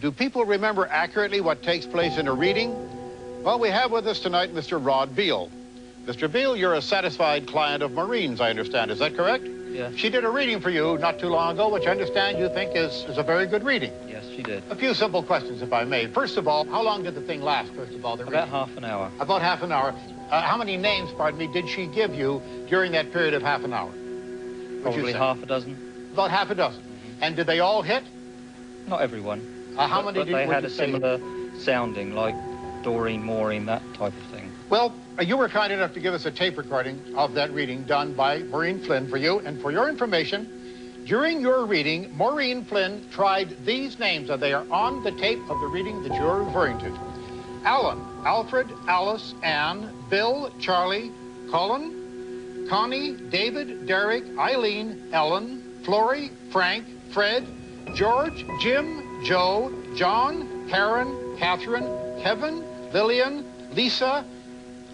Do people remember accurately what takes place in a reading? Well, we have with us tonight Mr. Rod Beal. Mr. Beal, you're a satisfied client of Maureen's, I understand. Is that correct? Yes. She did a reading for you not too long ago, which I understand you think is a very good reading. Yes, she did. A few simple questions, if I may. First of all, how long did the thing last, first of all, About reading? half an hour. About half an hour. How many names, pardon me, did she give you during that period of half an hour? Probably half a dozen. About half a dozen. And did they all hit? Not everyone. How many but did they would had you a say? similar sounding, like Doreen, Maureen, that type of thing. Well, you were kind enough to give us a tape recording of that reading done by Maureen Flynn for you. And for your information, during your reading, Maureen Flynn tried these names, and they are on the tape of the reading that you're referring to. Alan, Alfred, Alice, Anne, Bill, Charlie, Colin, Connie, David, Derek, Eileen, Ellen, Flory, Frank, Fred, George, Jim, Joe, John, Karen, Catherine, Kevin, Lillian, Lisa,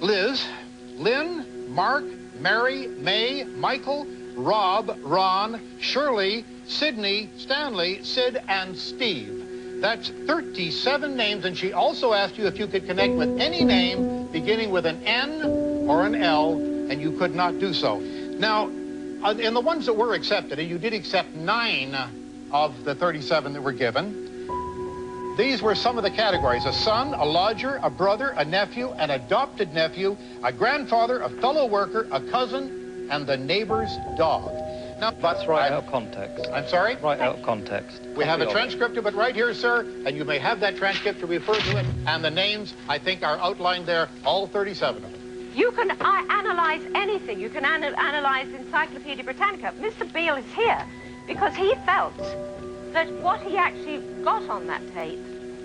Liz, Lynn, Mark, Mary, May, Michael, Rob, Ron, Shirley, Sydney, Stanley, Sid, and Steve. That's 37 names, and she also asked you if you could connect with any name beginning with an N or an L, and you could not do so. Now, in the ones that were accepted, and you did accept 9 of the 37 that were given, these were some of the categories: a son, a lodger, a brother, a nephew, an adopted nephew, a grandfather, a fellow worker, a cousin, and the neighbor's dog. Now, That's right out of context. I'm sorry? Right out of context. We have a Copy of it. transcript of it right here, sir, and you may have that transcript to refer to it. And the names, I think, are outlined there, all 37 of them. You can analyze anything. You can analyze Encyclopedia Britannica. Mr. Beale is here because he felt that what he actually got on that tape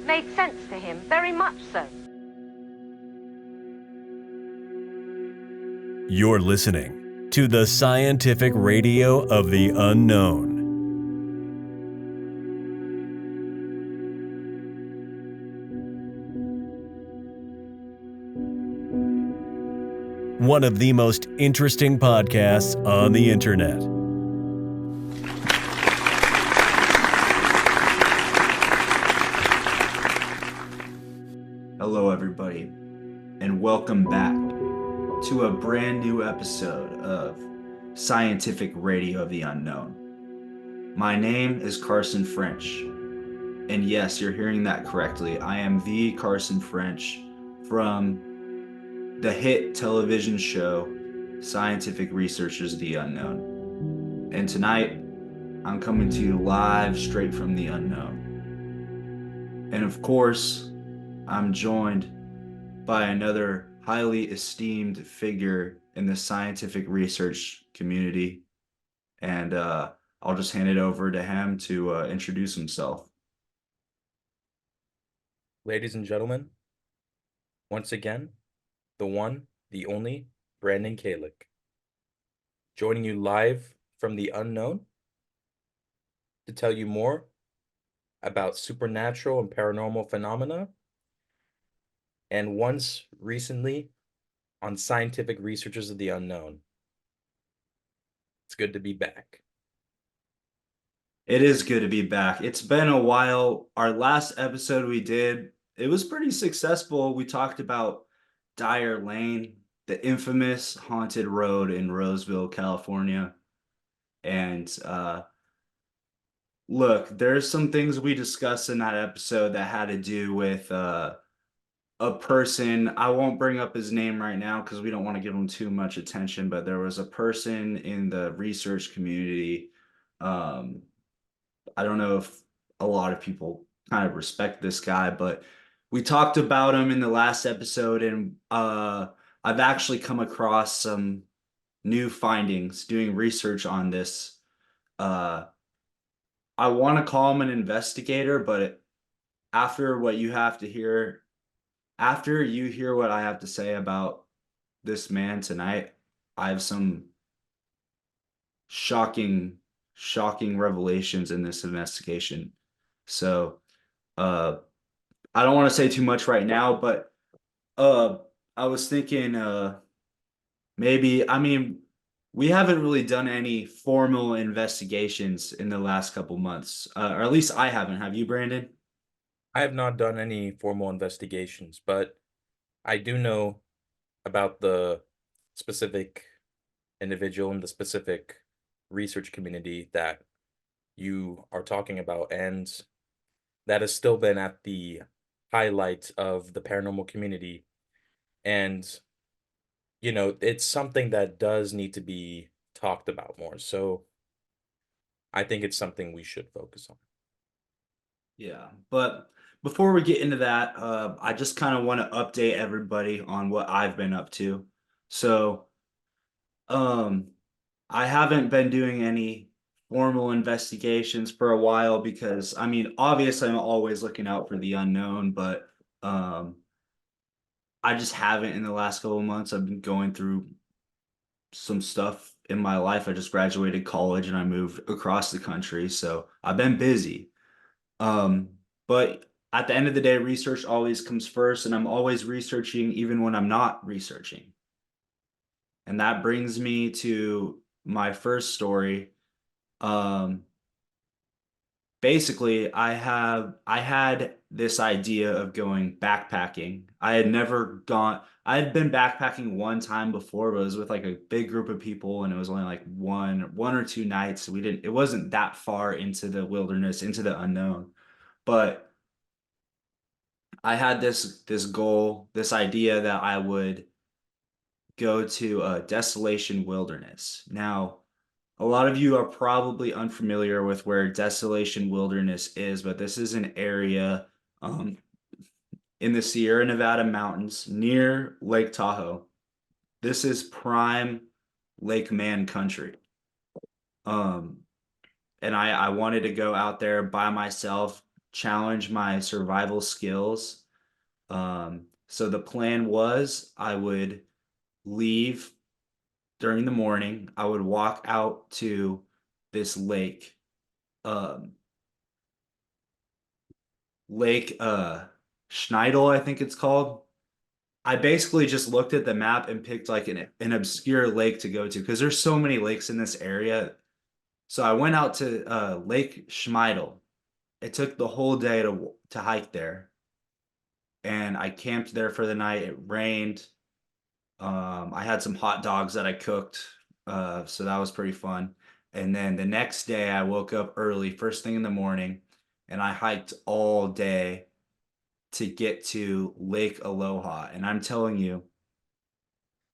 made sense to him, very much so. You're listening to the Scientific Radio of the Unknown. One of the most interesting podcasts on the internet. Hello, everybody, and welcome back to a brand new episode of Scientific Radio of the Unknown. My name is Carson French, and yes, you're hearing that correctly. I am the Carson French from the hit television show Scientific Researchers of the Unknown. And tonight, I'm coming to you live straight from the unknown. And of course, I'm joined by another highly esteemed figure in the scientific research community. And I'll just hand it over to him to introduce himself. Ladies and gentlemen, once again, the one, the only, Brandon Kalick, joining you live from the unknown to tell you more about supernatural and paranormal phenomena, and once recently on Scientific Researchers of the Unknown. It's good to be back. It is good to be back. It's been a while. Our last episode we did, it was pretty successful. We talked about Dyer Lane, the infamous haunted road in Roseville, California. And look, there's some things we discussed in that episode that had to do with a person. I won't bring up his name right now because we don't want to give him too much attention, but there was a person in the research community. I don't know if a lot of people kind of respect this guy, but we talked about him in the last episode, and I've actually come across some new findings doing research on this. I want to call him an investigator, but after what you have to hear, after you hear what I have to say about this man tonight, I have some shocking revelations in this investigation. So I don't want to say too much right now, but I was thinking maybe, I mean, we haven't really done any formal investigations in the last couple months, or at least I haven't. Have you, Brandon? I have not done any formal investigations, but I do know about the specific individual and the specific research community that you are talking about, and that has still been at the highlight of the paranormal community. And, it's something that does need to be talked about more. So I think it's something we should focus on. Yeah, but before we get into that, I just kind of want to update everybody on what I've been up to. So, um, I haven't been doing any formal investigations for a while because, I mean, obviously I'm always looking out for the unknown, but um, I just haven't in the last couple of months. I've been going through some stuff in my life. I just graduated college and I moved across the country, so I've been busy. Um, but at the end of the day, research always comes first, and I'm always researching even when I'm not researching. And that brings me to my first story. Um, Basically, I had this idea of going backpacking. I had been backpacking one time before, but it was with like a big group of people, and it was only like one or two nights. It wasn't that far into the wilderness, into the unknown. But I had this goal, this idea that I would go to a desolation wilderness. Now, a lot of you are probably unfamiliar with where Desolation Wilderness is, but this is an area um, in the Sierra Nevada mountains near Lake Tahoe. This is prime Lake Man country. Um, and I wanted to go out there by myself, challenge my survival skills. So the plan was I would leave during the morning. I would walk out to this lake. Um, Lake Schneidel, I think it's called. I basically just looked at the map and picked like an obscure lake to go to because there's so many lakes in this area. So I went out to Lake Schmeidel. It took the whole day to hike there, and I camped there for the night. It rained. I had some hot dogs that I cooked, so that was pretty fun. And then the next day, I woke up early, first thing in the morning, and I hiked all day to get to Lake Aloha. And I'm telling you,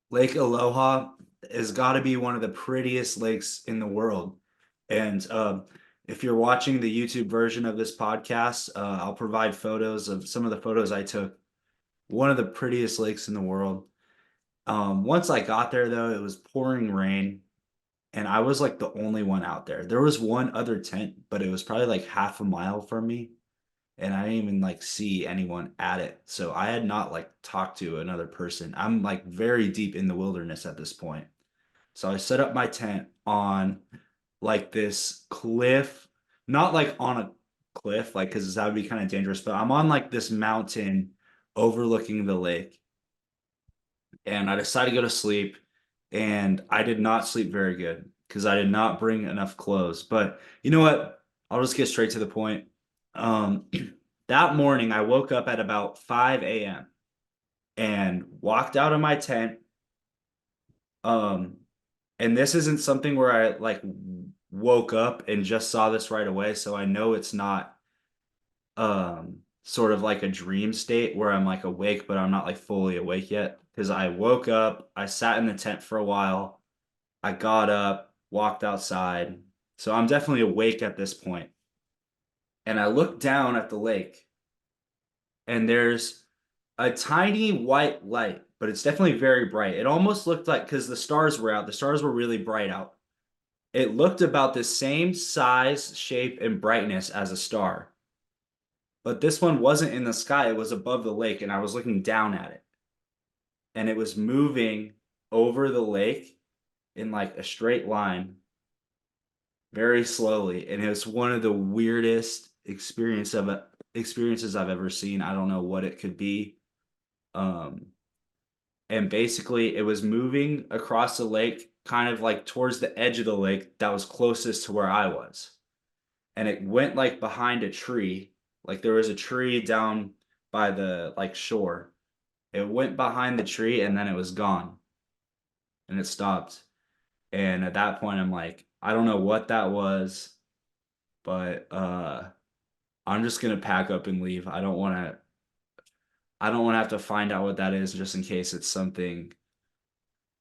Lake Aloha has got to be one of the prettiest lakes in the world. And if you're watching the YouTube version of this podcast, I'll provide photos of some of the photos I took. One of the prettiest lakes in the world. Once I got there, though, it was pouring rain, and I was like the only one out there. There was one other tent, but it was probably like half a mile from me, and I didn't even like see anyone at it. So I had not like talked to another person. I'm like very deep in the wilderness at this point. So I set up my tent on like this cliff, not like on a cliff, like because that would be kind of dangerous, but I'm on like this mountain overlooking the lake. And I decided to go to sleep, and I did not sleep very good because I did not bring enough clothes. But you know what? I'll just get straight to the point. Um, that morning, I woke up at about 5 a.m. and walked out of my tent. Um, and this isn't something where I like woke up and just saw this right away. So I know it's not sort of like a dream state where I'm like awake, but I'm not like fully awake yet. Because I woke up, I sat in the tent for a while, I got up, walked outside. So I'm definitely awake at this point. And I looked down at the lake, and there's a tiny white light, but it's definitely very bright. It almost looked like because the stars were out, the stars were really bright out. It looked about the same size, shape, and brightness as a star. But this one wasn't in the sky, it was above the lake, and I was looking down at it. And it was moving over the lake in like a straight line very slowly. And it was one of the weirdest experiences I've ever seen. I don't know what it could be. Um, and basically it was moving across the lake, kind of like towards the edge of the lake that was closest to where I was. And it went like behind a tree, Like there was a tree down by the like shore. It went behind the tree and then it was gone and it stopped. And at that point I'm like, I don't know what that was, but I'm just gonna pack up and leave. I don't want to have to find out what that is just in case it's something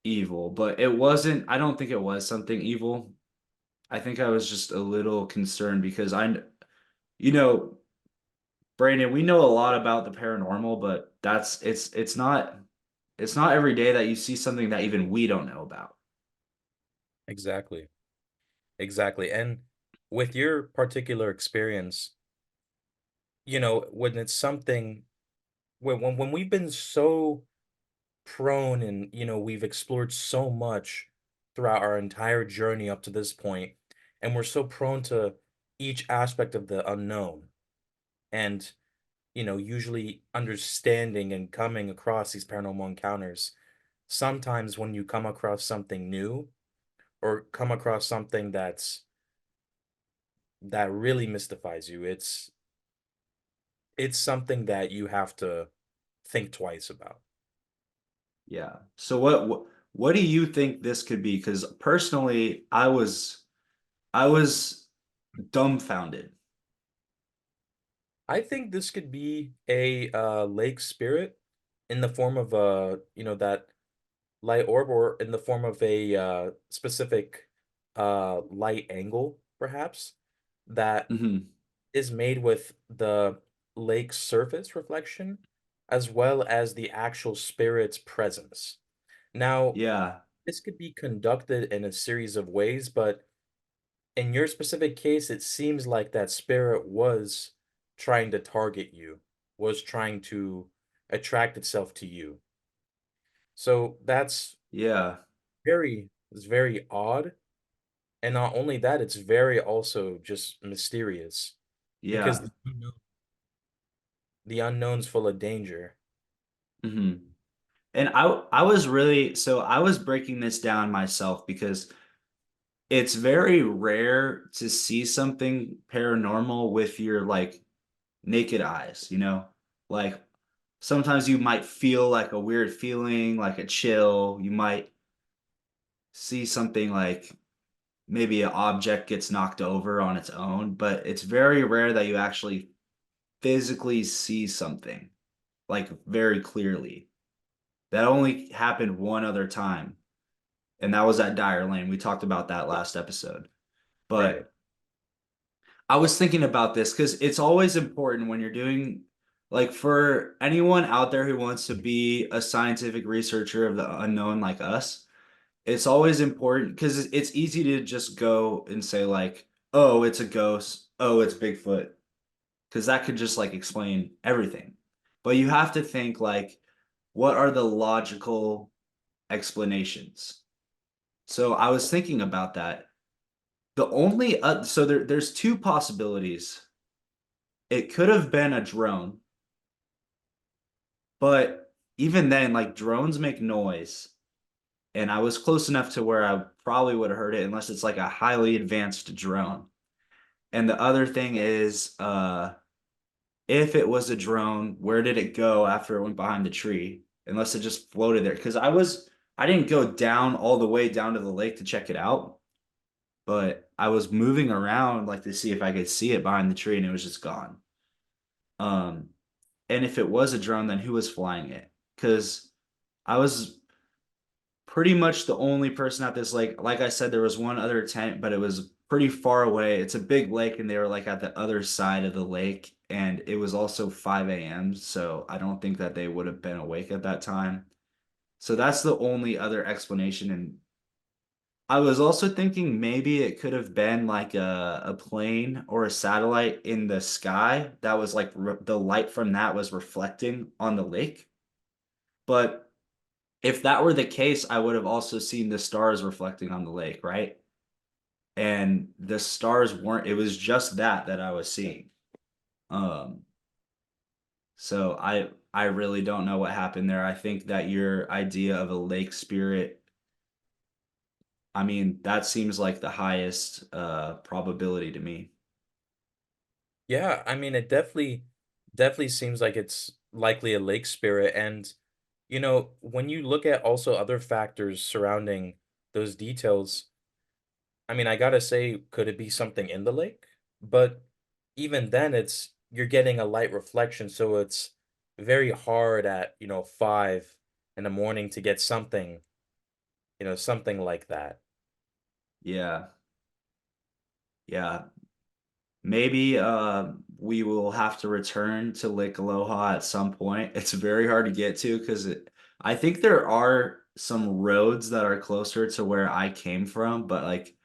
evil. But it wasn't, I don't think it was something evil. I think I was just a little concerned because you know, Brandon, we know a lot about the paranormal, but it's not every day that you see something that even we don't know about. Exactly. Exactly. And with your particular experience, when it's something when we've been so prone and we've explored so much throughout our entire journey up to this point, and we're so prone to each aspect of the unknown, and usually understanding and coming across these paranormal encounters, sometimes when you come across something new or come across something that really mystifies you, it's something that you have to think twice about. Yeah. So what do you think this could be? Because personally, I was dumbfounded. I think this could be a lake spirit in the form of that light orb, or in the form of a specific light angle, perhaps, that Hmm. is made with the lake's surface reflection as well as the actual spirit's presence. Now, Yeah. this could be conducted in a series of ways, but in your specific case, it seems like that spirit was trying to target you, was trying to attract itself to you. So that's Yeah. very odd. And not only that, it's very also just mysterious because Yeah. the unknown's full of danger. Hmm. And I was really, so I was breaking this down myself because it's very rare to see something paranormal with your like naked eyes, you know? Like sometimes you might feel like a weird feeling, like a chill. You might see something like maybe an object gets knocked over on its own, but it's very rare that you actually physically see something like very clearly. That only happened one other time, and that was at Dyer Lane. We talked about that last episode. Right. But I was thinking about this because it's always important when you're doing, like, for anyone out there who wants to be a scientific researcher of the unknown like us, it's always important because it's easy to just go and say, like, oh, it's a ghost. Oh, it's Bigfoot. Because that could just, like, explain everything. But you have to think, like, what are the logical explanations? So I was thinking about that. The only so there's two possibilities. It could have been a drone, but even then, like drones make noise, and I was close enough to where I probably would have heard it unless it's like a highly advanced drone. And the other thing is, if it was a drone, where did it go after it went behind the tree? Unless it just floated there. Because I didn't go down all the way down to the lake to check it out, but I was moving around like to see if I could see it behind the tree, and it was just gone. Um, and if it was a drone, then who was flying it? Because I was pretty much the only person at this lake. Like I said, there was one other tent, but it was pretty far away. It's a big lake, and they were like at the other side of the lake, and it was also 5 a.m. So I don't think that they would have been awake at that time. So that's the only other explanation. And I was also thinking maybe it could have been like a plane or a satellite in the sky that was like the light from that was reflecting on the lake. But if that were the case, I would have also seen the stars reflecting on the lake, right? And the stars weren't, it was just that I was seeing. Um, so I really don't know what happened there. I think that your idea of a lake spirit, I mean, that seems like the highest probability to me. Yeah, I mean, it definitely seems like it's likely a lake spirit. And, when you look at also other factors surrounding those details, I mean, I gotta say, could it be something in the lake? But even then, you're getting a light reflection, so it's very hard at, 5 in the morning to get something, something like that. Yeah. Yeah. Maybe we will have to return to Lake Aloha at some point. It's very hard to get to because I think there are some roads that are closer to where I came from, but like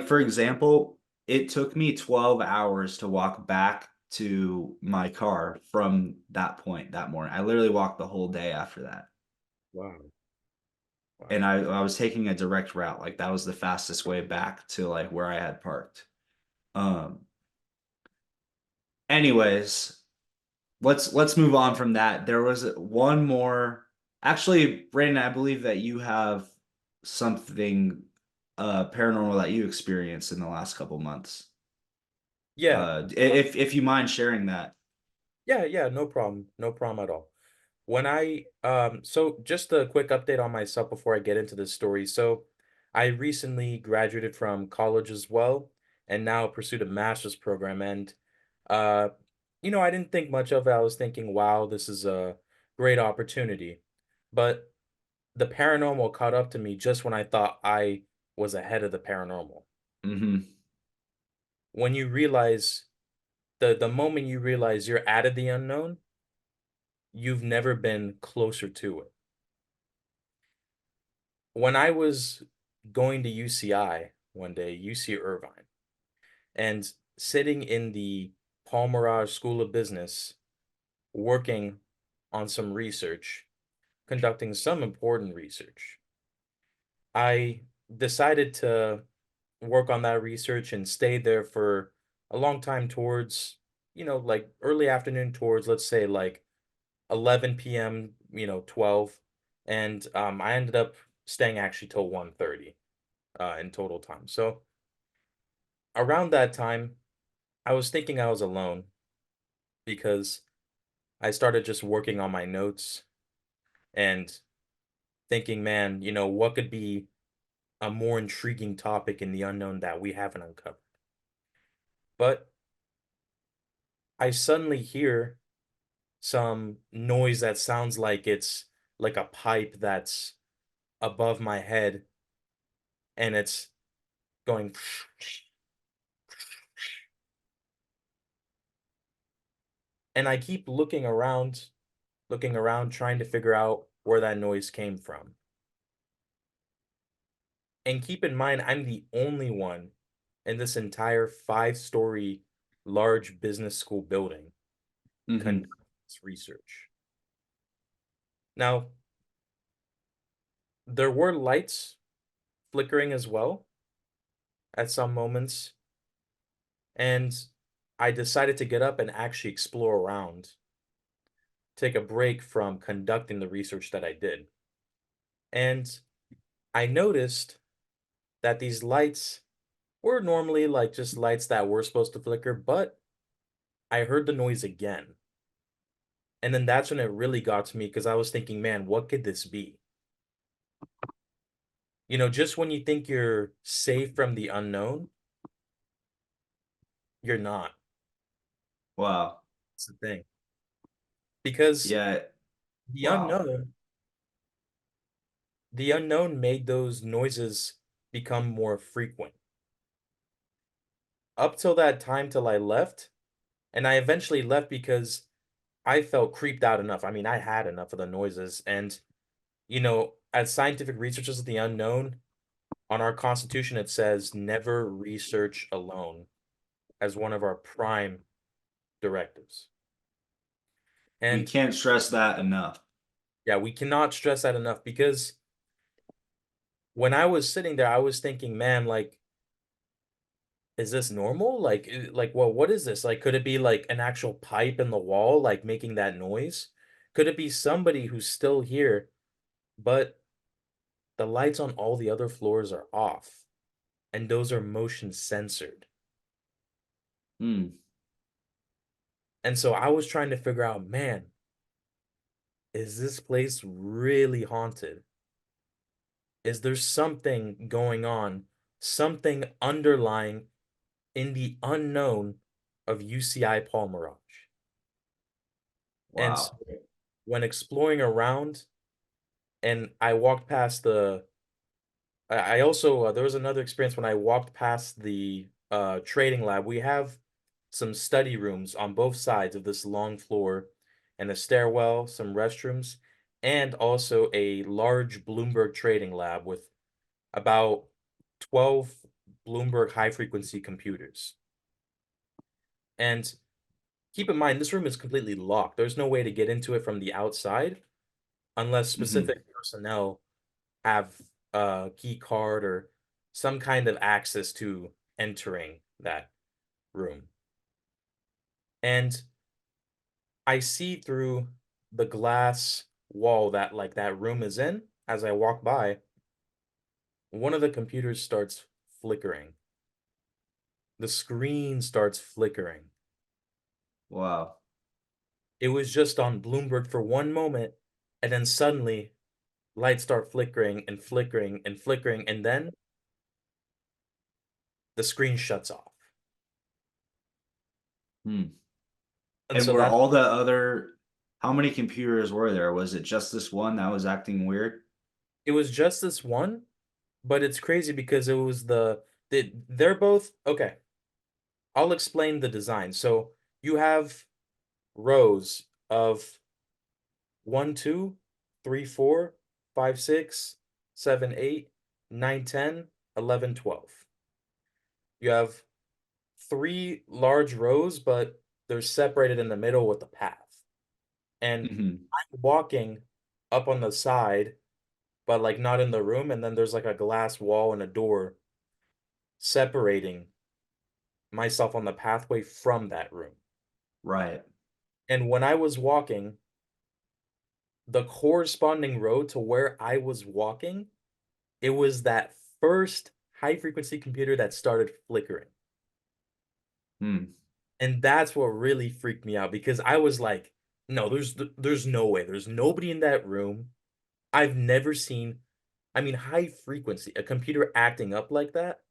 for example, it took me 12 hours to walk back to my car from that point that morning. I literally walked the whole day after that. Wow. Wow. And I was taking a direct route. Like that was the fastest way back to like where I had parked. Um anyways, let's move on from that. There was one more. Actually, Brandon, I believe that you have something paranormal that you experienced in the last couple months. Yeah. If you mind sharing that. Yeah, yeah, no problem. No problem at all. So just a quick update on myself before I get into this story. So I recently graduated from college as well, and now pursued a master's program. And uh, I didn't think much of it. I was thinking, wow, this is a great opportunity. But the paranormal caught up to me just when I thought I was ahead of the paranormal. Mhm. When you realize the moment you realize you're out of the unknown, you've never been closer to it. When I was going to UCI one day, UC Irvine, and sitting in the Paul Mirage School of Business, working on some research, conducting some important research, I decided to work on that research and stay there for a long time towards, like early afternoon towards, let's say, like 11 p.m., 12. And I ended up staying actually till 1:30 in total time. So around that time, I was thinking I was alone because I started just working on my notes and thinking, man, what could be a more intriguing topic in the unknown that we haven't uncovered? But I suddenly hear some noise that sounds like it's like a pipe that's above my head and it's going. And I keep looking around, trying to figure out where that noise came from. And keep in mind, I'm the only one in this entire 5-story large business school building Mhm. conducting this research. Now, there were lights flickering as well at some moments, and I decided to get up and actually explore around, take a break from conducting the research that I did. And I noticed that these lights were normally like just lights that were supposed to flicker, but I heard the noise again. And then that's when it really got to me because I was thinking, man, what could this be? Just when you think you're safe from the unknown, you're not. Wow. That's the thing. Because Yeah. the Wow. unknown, the unknown made those noises become more frequent. Up till that time till I left, and I eventually left because I felt creeped out enough. I mean, I had enough of the noises. And, as scientific researchers of the unknown, on our constitution, it says never research alone as one of our prime directives. We And can't stress that enough. yeah, we cannot stress that enough because when I was sitting there, I was thinking, man, like, is this normal? Like, well, what is this? Like, could it be like an actual pipe in the wall, like making that noise? Could it be somebody who's still here, but the lights on all the other floors are off, and those are motion censored? Hmm. And so I was trying to figure out, man, is this place really haunted? Is there something going on, something underlying in the unknown of UCI Palmerage? And so Wow. when exploring around, and I walked past the I also there was another experience when I walked past the trading lab. We have some study rooms on both sides of this long floor, and a stairwell, some restrooms, and also a large Bloomberg trading lab with about 12 Bloomberg high frequency computers. And keep in mind, this room is completely locked. There's no way to get into it from the outside unless Hmm. specific personnel have a key card or some kind of access to entering that room. And I see through the glass wall that that room is in as I walk by, one of the computers starts flickering. The screen starts flickering. Wow. It was just on Bloomberg for one moment, and then suddenly lights start flickering and flickering and flickering, and then the screen shuts off. Hmm. And And so were that's all the other, how many computers were there? Was it just this one that was acting weird? it was just this one, but it's crazy because it was they're both okay. I'll explain the design. So you have rows of 1, 2, 3, 4, 5, 6, 7, 8, 9, 10, 11, 12. You have three large rows, but they're separated in the middle with a path. And Hmm. I'm walking up on the side, but not in the room. And then there's a glass wall and a door separating myself on the pathway from that room. Right. And when I was walking, the corresponding road to where I was walking, it was that first high frequency computer that started flickering. Hmm. And that's what really freaked me out because I was like, no, there's no way. There's nobody in that room. I've never seen, I mean, high frequency, a computer acting up like that.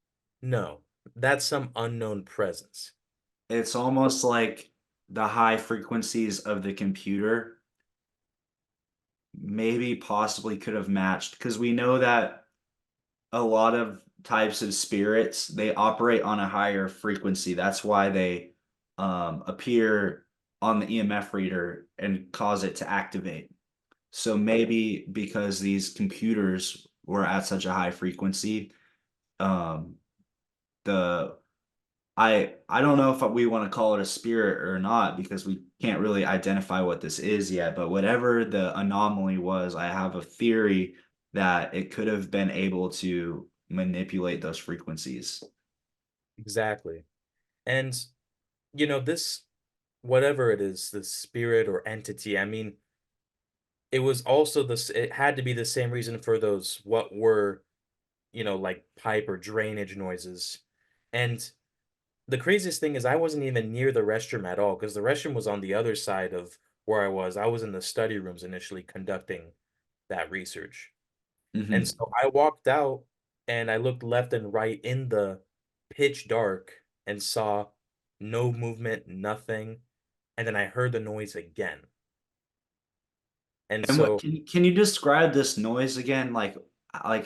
No, that's some unknown presence. It's almost like the high frequencies of the computer maybe possibly could have matched because we know that a lot of types of spirits they operate on a higher frequency. That's why they appear on the EMF reader and cause it to activate. So maybe because these computers were at such a high frequency, um, the I don't know if we want to call it a spirit or not because we can't really identify what this is yet, but whatever the anomaly was, I have a theory that it could have been able to manipulate those frequencies. Exactly. And, this, whatever it is, the spirit or entity, I mean, it was also it had to be the same reason for those, what were, like pipe or drainage noises. And the craziest thing is I wasn't even near the restroom at all because the restroom was on the other side of where I was. I was in the study rooms initially conducting that research. And Hmm. so I walked out and I looked left and right in the pitch dark and saw no movement, nothing. And then I heard the noise again. And And what so can you describe this noise again? Like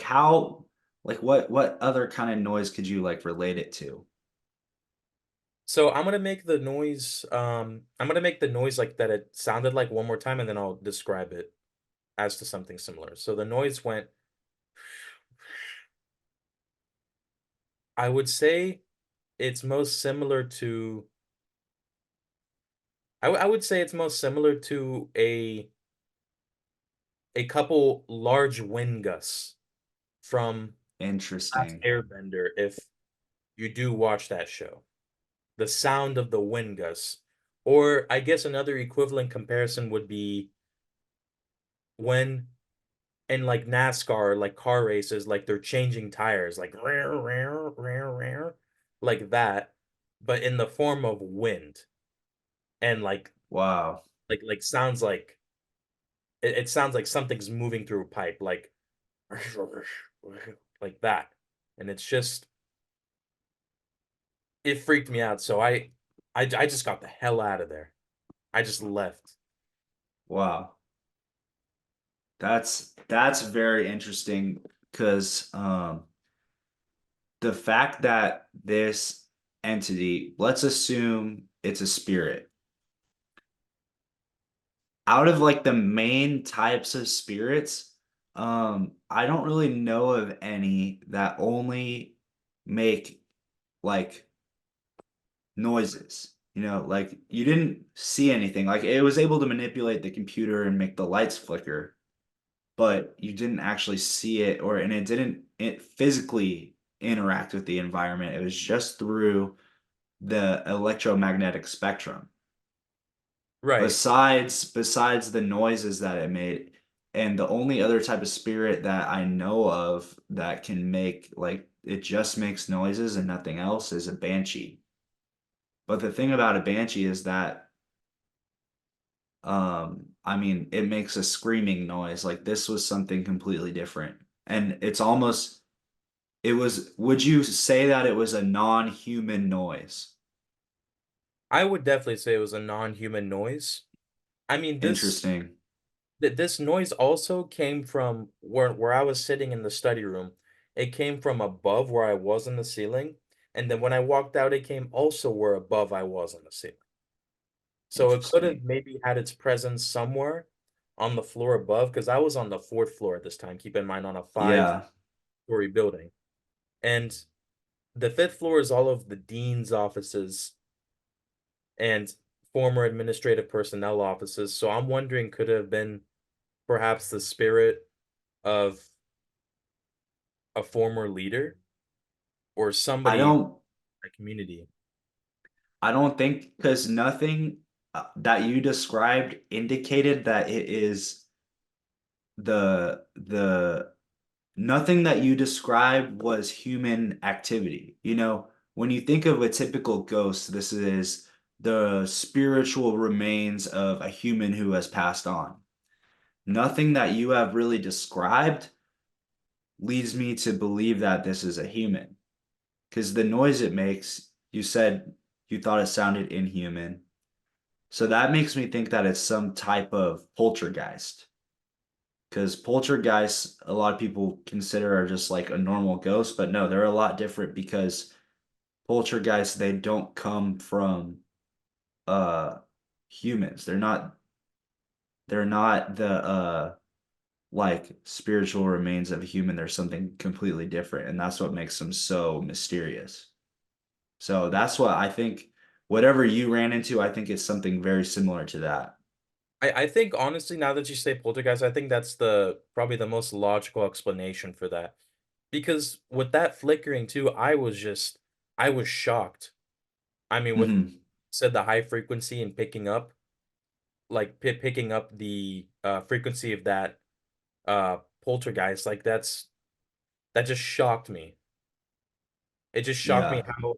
how like what other kind of noise could you like relate it to? I'm gonna make the noise I'm gonna make the noise like that it sounded like one more time and then I'll describe it as to something similar. So the noise went, I would say it's most similar to I would say it's most similar to a couple large wind gusts from Last Interesting. Airbender if you do watch that show. The sound of the wind gusts. Or I guess another equivalent comparison would be when in NASCAR, like car races, like they're changing tires, like rare, rare, rare, rare, like that. but in the form of wind, and Wow. sounds like it sounds like something's moving through a pipe, like that. And it's just it freaked me out. So I just got the hell out of there. I just left. Wow. That's very interesting because the fact that this entity, let's assume it's a spirit. Out of like the main types of spirits, I don't really know of any that only make like noises. You know, like you didn't see anything. Like it was able to manipulate the computer and make the lights flicker, but you didn't actually see it and it didn't it physically interact with the environment. It was just through the electromagnetic spectrum. Right. Besides the noises that it made, and the only other type of spirit that I know of that can make like it just makes noises and nothing else is a banshee. But the thing about a banshee is that I mean it makes a screaming noise. Like this was something completely different. And it's almost it was would you say that it was a non-human noise? I would definitely say it was a non-human noise. I mean, Interesting. this noise also came from where I was sitting in the study room. It came from above where I was in the ceiling, and then when I walked out, it came also where above I was in the ceiling. So it could have Interesting. maybe had its presence somewhere on the floor above, because I was on the fourth floor at this time. Keep in mind, on a Yeah. five-story building, and the fifth floor is all of the dean's offices and former administrative personnel offices. So I'm wondering, could it have been perhaps the spirit of a former leader or I somebody in don't the community? I don't think because nothing that you described indicated that it is the nothing that you described was human activity. You know, when you think of a typical ghost, this is the spiritual remains of a human who has passed on. Nothing that you have really described leads me to believe that this is a human because the noise it makes, you said you thought it sounded inhuman. So that makes me think that it's some type of poltergeist. Because poltergeists, a lot of people consider are just like a normal ghost, but no, they're a lot different because poltergeists, they don't come from uh humans. They're not the like spiritual remains of a human. They're something completely different, and that's what makes them so mysterious. So that's what I think whatever you ran into, I think it's something very similar to that. I think honestly, now that you say poltergeist, I think that's the probably the most logical explanation for that. Because with that flickering too, I was shocked. I mean, with Hmm. said the high frequency and picking up, like picking up the frequency of that poltergeist, like that just shocked me. It just shocked me Yeah. how,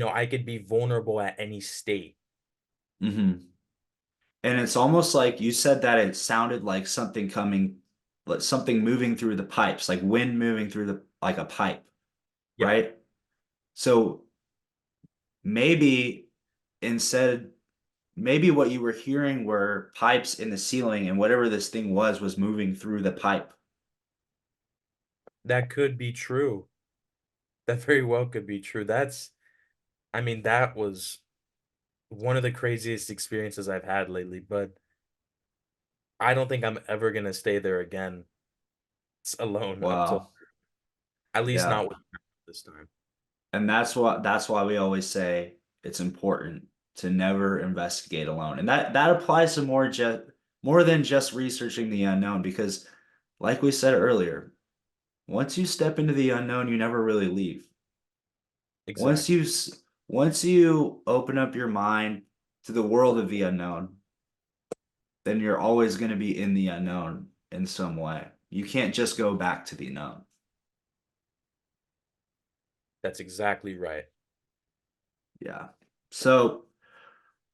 I could be vulnerable at any state. Hmm. And it's almost like you said that it sounded like something coming, like something moving through the pipes, like wind moving through the like a pipe, Yeah, right? So maybe instead, maybe what you were hearing were pipes in the ceiling, and whatever this thing was moving through the pipe. that could be true. That very well could be true. I mean, that was one of the craziest experiences I've had lately, but I don't think I'm ever gonna stay there again alone up till Wow. at least Yeah. not with this time. And that's why we always say it's important to never investigate alone. And that applies to more than just researching the unknown because like we said earlier, once you step into the unknown, you never really leave. Once Exactly. you s- once you open up your mind to the world of the unknown, then you're always going to be in the unknown in some way. You can't just go back to the known. That's exactly right. Yeah. So,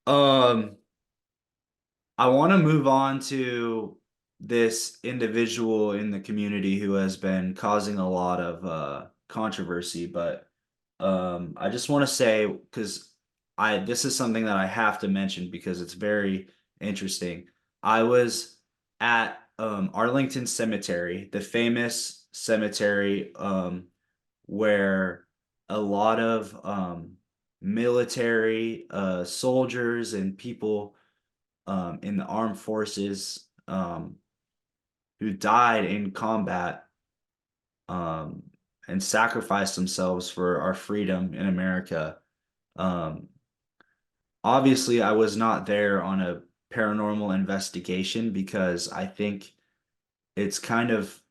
um, I want to move on to this individual in the community who has been causing a lot of controversy, but I just want to say because I this is something that I have to mention because it's very interesting. I was at Arlington Cemetery, the famous cemetery where a lot of military soldiers and people in the armed forces who died in combat um, and sacrificed themselves for our freedom in America. Um, Obviously, I was not there on a paranormal investigation because I think it's kind of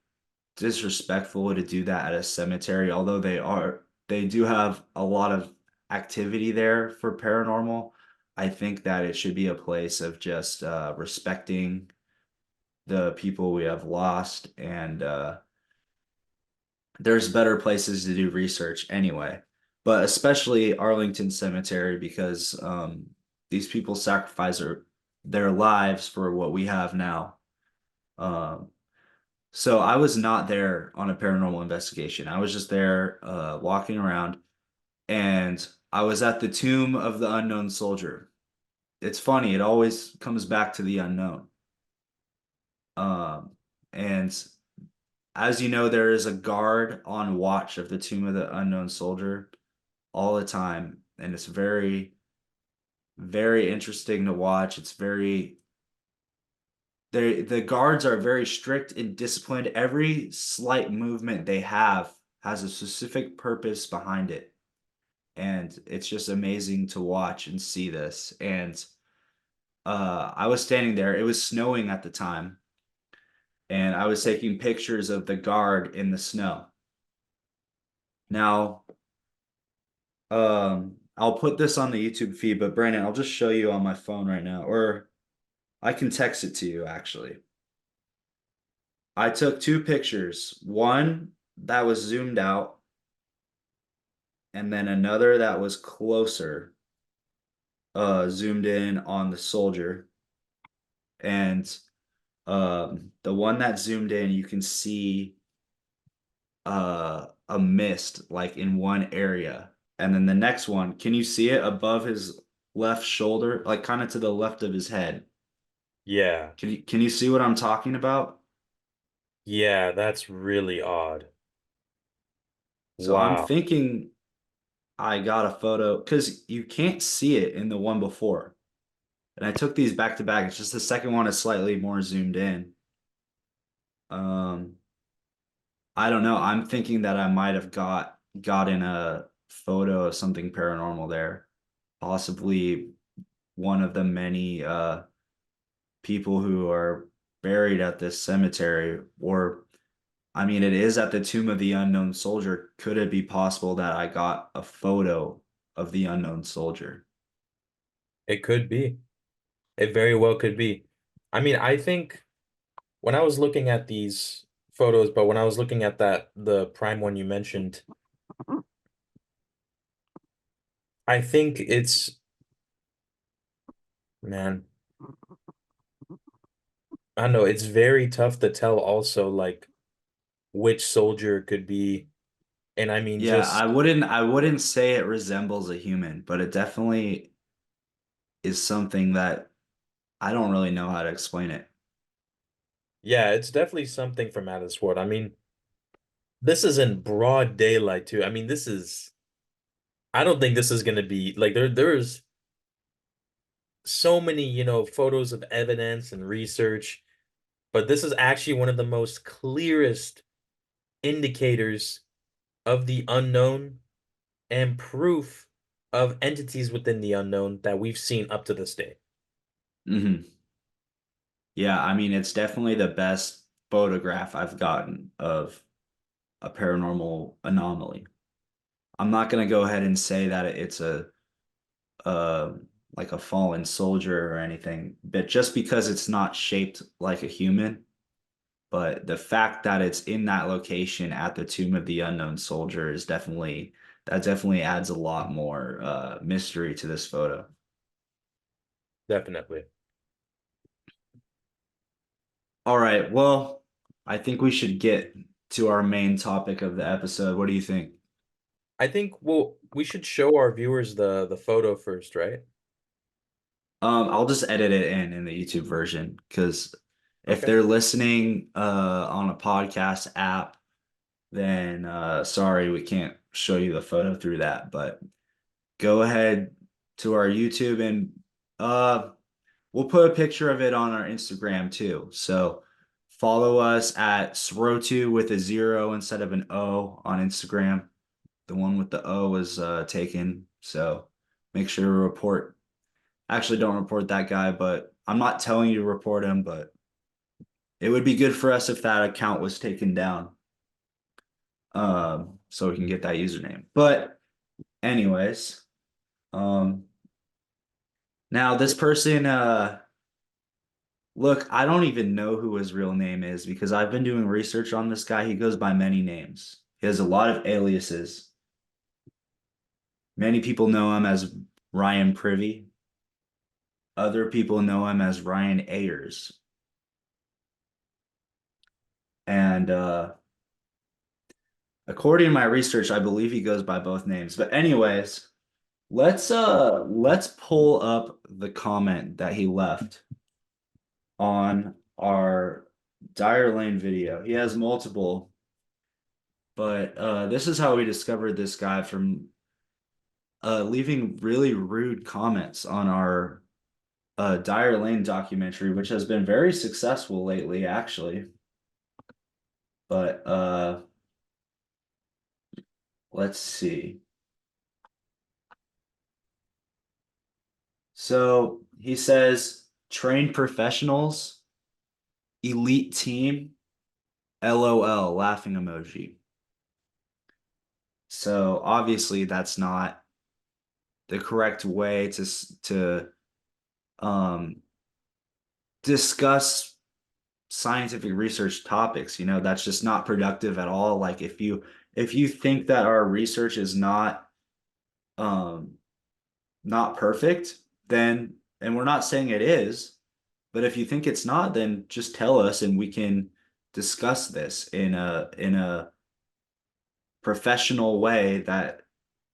disrespectful to do that at a cemetery, although they do have a lot of activity there for paranormal. I think that it should be a place of just respecting the people we have lost, and there's better places to do research anyway. But especially Arlington Cemetery because these people sacrifice their lives for what we have now. Um, so I was not there on a paranormal investigation. I was just there walking around, and I was at the tomb of the unknown soldier. It's funny, it always comes back to the unknown. Um, and as you know, there is a guard on watch of the tomb of the unknown soldier all the time, and it's very, very interesting to watch. It's very the guards are very strict and disciplined. Every slight movement they have has a specific purpose behind it. And it's just amazing to watch and see this. And I was standing there. It was snowing at the time, and I was taking pictures of the guard in the snow. Now, I'll put this on the YouTube feed, but Brandon, I'll just show you on my phone right now, or I can text it to you actually. I took two pictures, one that was zoomed out, and then another that was closer, zoomed in on the soldier. And the one that zoomed in, you can see a mist like in one area. And then the next one, can you see it above his left shoulder, like kind of to the left of his head? Yeah. Can you see what I'm talking about? Yeah, that's really odd. So I'm Wow. thinking I got a photo because you can't see it in the one before. And I took these back to back. It's just the second one is slightly more zoomed in. Um, I don't know. I'm thinking that I might have gotten a photo of something paranormal there. Possibly one of the many people who are buried at this cemetery, or I mean, it is at the tomb of the unknown soldier. Could it be possible that I got a photo of the unknown soldier? It could be. It very well could be. I mean, I think when I was looking at these photos, but when I was looking at the prime one you mentioned, I think man, I don't know, it's very tough to tell also like which soldier could be. And I mean, Yeah, just, I wouldn't say it resembles a human, but it definitely is something that I don't really know how to explain it. yeah, it's definitely something from out of this world. I mean, this is in broad daylight too. I mean, I don't think this is gonna be like there's so many, photos of evidence and research, but this is actually one of the most clearest indicators of the unknown and proof of entities within the unknown that we've seen up to this day. Hmm. Yeah, I mean, it's definitely the best photograph I've gotten of a paranormal anomaly. I'm not going to go ahead and say that it's uh like a fallen soldier or anything, but just because it's not shaped like a human, but the fact that it's in that location at the tomb of the unknown soldier is definitely that definitely adds a lot more mystery to this photo. Definitely. All right, well, I think we should get to our main topic of the episode. What do you think? I think we should show our viewers the photo first, right? I'll just edit it in the YouTube version because if Okay. they're listening on a podcast app, then sorry, we can't show you the photo through that. But go ahead to our YouTube and uh we'll put a picture of it on our Instagram too. So follow us at Srotu with a 0 instead of an O on Instagram. The one with the O was taken. So make sure to report. Actually, don't report that guy, but I'm not telling you to report him, but it would be good for us if that account was taken down. So we can get that username. But anyways, um now this person look, I don't even know who his real name is because I've been doing research on this guy. He goes by many names. He has a lot of aliases. Many people know him as Ryan Privy. Other people know him as Ryan Ayers. And according to my research, I believe he goes by both names. But anyways, let's pull up the comment that he left on our Dire Lane video. He has multiple, but this is how we discovered this guy from leaving really rude comments on our Dire Lane documentary, which has been very successful lately, actually. But let's see. So he says, trained professionals, elite team, LOL, laughing emoji. So obviously that's not the correct way to um, discuss scientific research topics. You know, that's just not productive at all. Like if you think that our research is um not perfect, then and we're not saying it is, but if you think it's not, then just tell us and we can discuss this in a professional way that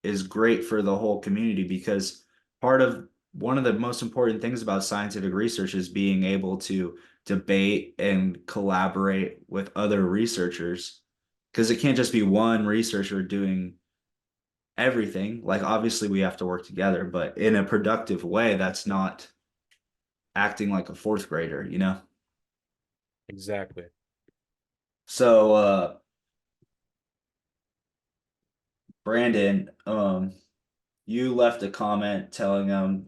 is great for the whole community because part of one of the most important things about scientific research is being able to debate and collaborate with other researchers because it can't just be one researcher doing everything. Like obviously we have to work together, but in a productive way that's not acting like a fourth grader, you know? Exactly. So Brandon, you left a comment telling him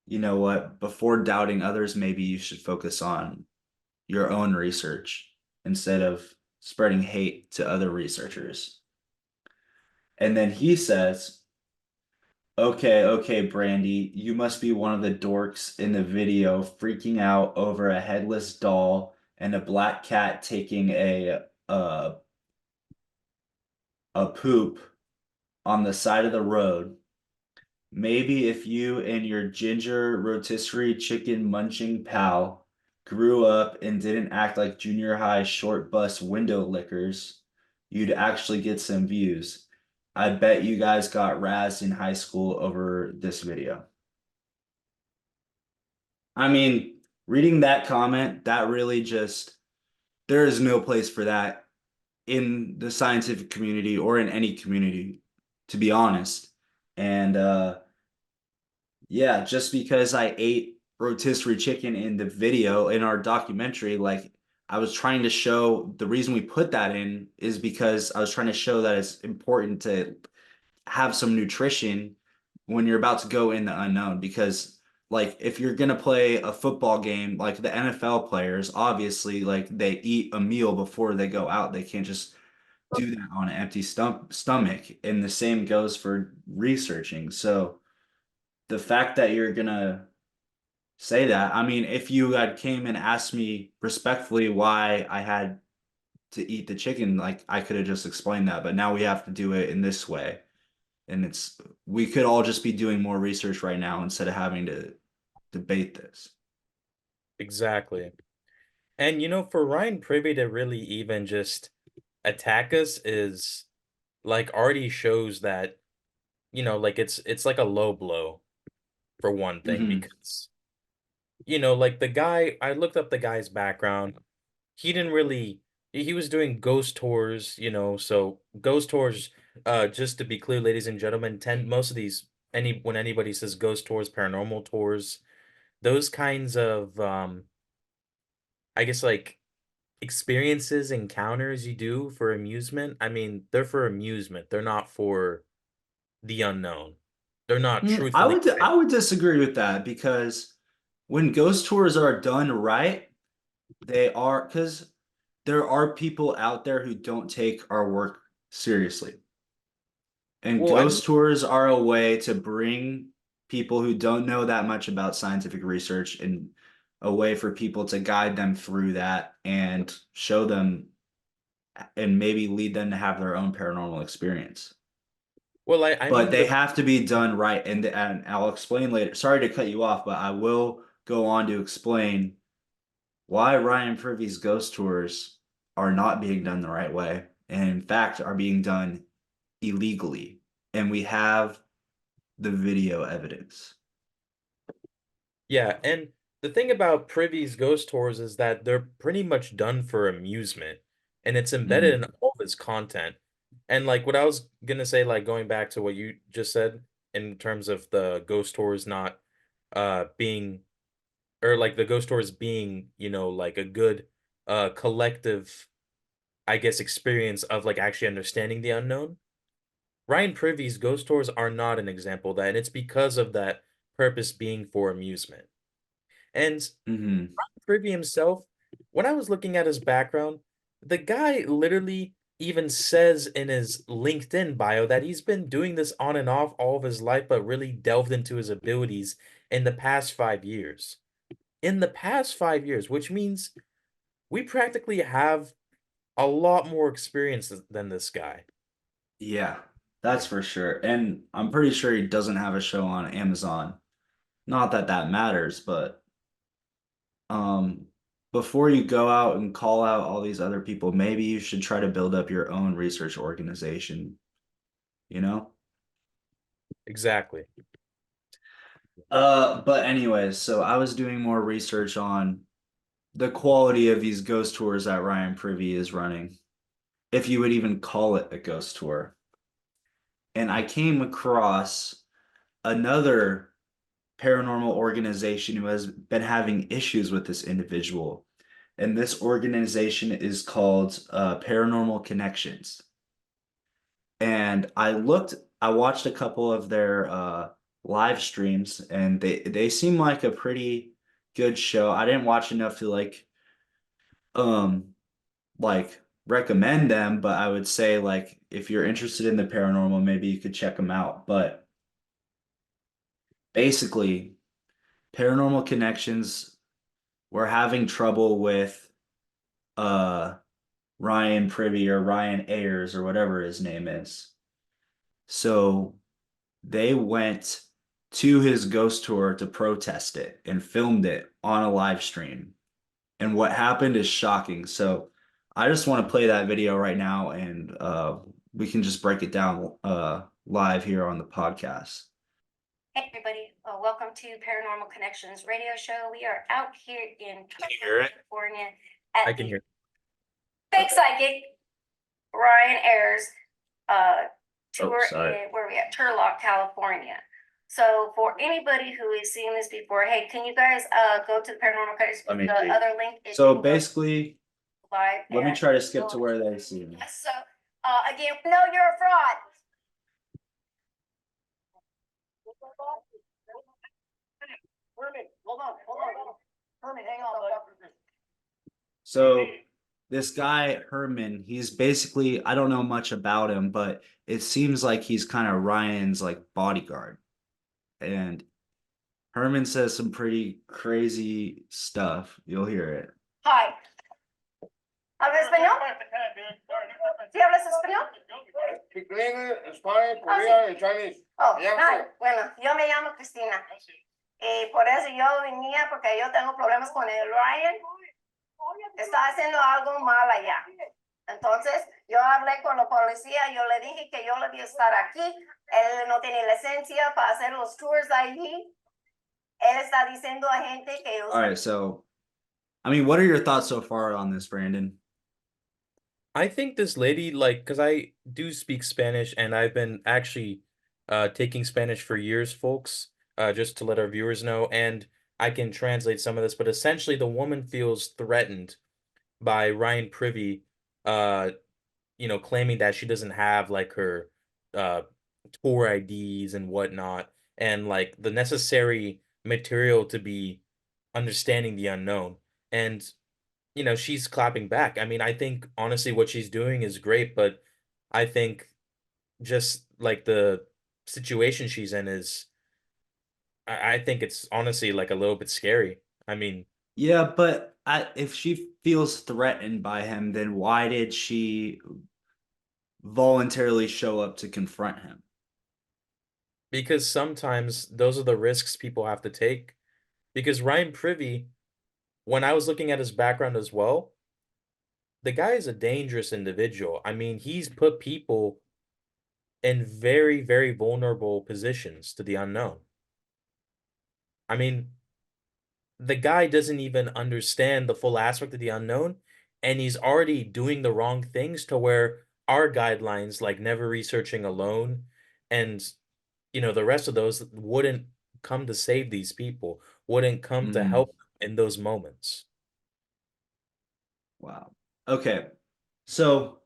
you know what, before doubting others, maybe you should focus on your own research instead of spreading hate to other researchers. And then he says, okay, Brandy, you must be one of the dorks in the video freaking out over a headless doll and a black cat taking a poop on the side of the road. Maybe if you and your ginger rotisserie chicken munching pal grew up and didn't act like junior high short bus window lickers, you'd actually get some views. I bet you guys got razzed in high school over this video. I mean, reading that comment, that really just, there is no place for that in the scientific community or in any community, to be honest. And yeah, just because I ate rotisserie chicken in the video in our documentary, like I was trying to show the reason we put that in is because I was trying to show that it's important to have some nutrition when you're about to go in the unknown. Because like if you're gonna play a football game, like the NFL players, obviously like they eat a meal before they go out. They can't just do that on an empty stomach. And the same goes for researching. So the fact that you're gonna say that, I mean, if you had came and asked me respectfully why I had to eat the chicken, like I could have just explained that, but now we have to do it in this way. And we could all just be doing more research right now instead of having to debate this. Exactly. And for Ryan Privy to really even just attack us is like already shows that, like it's like a low blow for one thing, Hmm. because like the guy, I looked up the guy's background. He didn't really he was doing ghost tours, so ghost tours, just to be clear, ladies and gentlemen, tend most of these, when anybody says ghost tours, paranormal tours, those kinds of I guess like experiences, encounters you do for amusement. I mean, they're for amusement. They're not for the unknown. They're not truthfully I would disagree with that because when ghost tours are done right, they are because there are people out there who don't take our work seriously. And well, I mean, ghost tours are a way to bring people who don't know that much about scientific research and a way for people to guide them through that and show them and maybe lead them to have their own paranormal experience. well, I But mean they the have to be done right. And I'll explain later. Sorry to cut you off, but I will go on to explain why Ryan Privy's ghost tours are not being done the right way, and in fact are being done illegally. And we have the video evidence. Yeah, and the thing about Privy's ghost tours is that they're pretty much done for amusement, and it's embedded in Mhm. all of his content. And like what I was gonna say, like going back to what you just said in terms of the ghost tours not being, or like the ghost tours being, like a good collective, I guess, experience of like actually understanding the unknown. Ryan Privy's ghost tours are not an example of that, and it's because of that purpose being for amusement. And Mhm. Privy himself, when I was looking at his background, the guy literally even says in his LinkedIn bio that he's been doing this on and off all of his life, but really delved into his abilities in the past 5 years. In the past 5 years, which means we practically have a lot more experience than this guy. Yeah, that's for sure. And I'm pretty sure he doesn't have a show on Amazon. Not that that matters, but um before you go out and call out all these other people, maybe you should try to build up your own research organization, you know? Exactly. But anyways, so I was doing more research on the quality of these ghost tours that Ryan Privy is running, if you would even call it a ghost tour. And I came across another paranormal organization who has been having issues with this individual. And this organization is called Paranormal Connections. And I watched a couple of their live streams, and they seem like a pretty good show. I didn't watch enough to um like recommend them, but I would say like if you're interested in the paranormal, maybe you could check them out. But basically, Paranormal Connections were having trouble with uh Ryan Privy or Ryan Ayers or whatever his name is. So they went to his ghost tour to protest it and filmed it on a live stream. And what happened is shocking. So I just want to play that video right now and we can just break it down live here on the podcast. Hey everybody, welcome to Paranormal Connections radio show. We are out here in Can you hear it? California I at can the hear. fake psychic Ryan Ayers tour sorry. in where we at Turlock, California. So for anybody who is seeing this before, hey, can you guys go to the Paranormal Connections? Let me The see. other link is So basically, live. let me at- try to skip to where they see me. So again, no, you're a fraud. Hold on. Herman, hang on, bud. So this guy, Herman, he's basically, I don't know much about him, but it seems like he's kind of Ryan's like bodyguard. And Herman says some pretty crazy stuff. You'll hear it. Hi. ¿Habla español? ¿Sí hablas español? Speak English, Spanish, Oh, sí. Korean, and Chinese. Oh, Yeah, ah, bueno, yo me llamo Cristina. Y por eso yo venía, porque yo tengo problemas con el Ryan. Está haciendo algo mal allá. Entonces, yo hablé con la policía, yo le dije que yo debía estar aquí. Él no tiene licencia para hacer los tours allí. Él está diciendo a gente que... All right, so, I mean, what are your thoughts so far on this, Brandon? I think this lady, like, because I do speak Spanish and I've been actually taking Spanish for years, folks, just to let our viewers know. And I can translate some of this, but essentially the woman feels threatened by Ryan Privy, claiming that she doesn't have like her uh tour IDs and whatnot, and like the necessary material to be understanding the unknown. And she's clapping back. I mean, I think honestly what she's doing is great, but I think just like the situation she's in is I think it's honestly like a little bit scary. I mean, Yeah, but if she feels threatened by him, then why did she voluntarily show up to confront him? because sometimes those are the risks people have to take. Because Ryan Privy, when I was looking at his background as well, the guy is a dangerous individual. I mean, he's put people in very, very vulnerable positions to the unknown. I mean, the guy doesn't even understand the full aspect of the unknown, and he's already doing the wrong things to where our guidelines, like never researching alone, and the rest of those wouldn't come to save these people, wouldn't come to Mm, help them in those moments. wow. Okay. So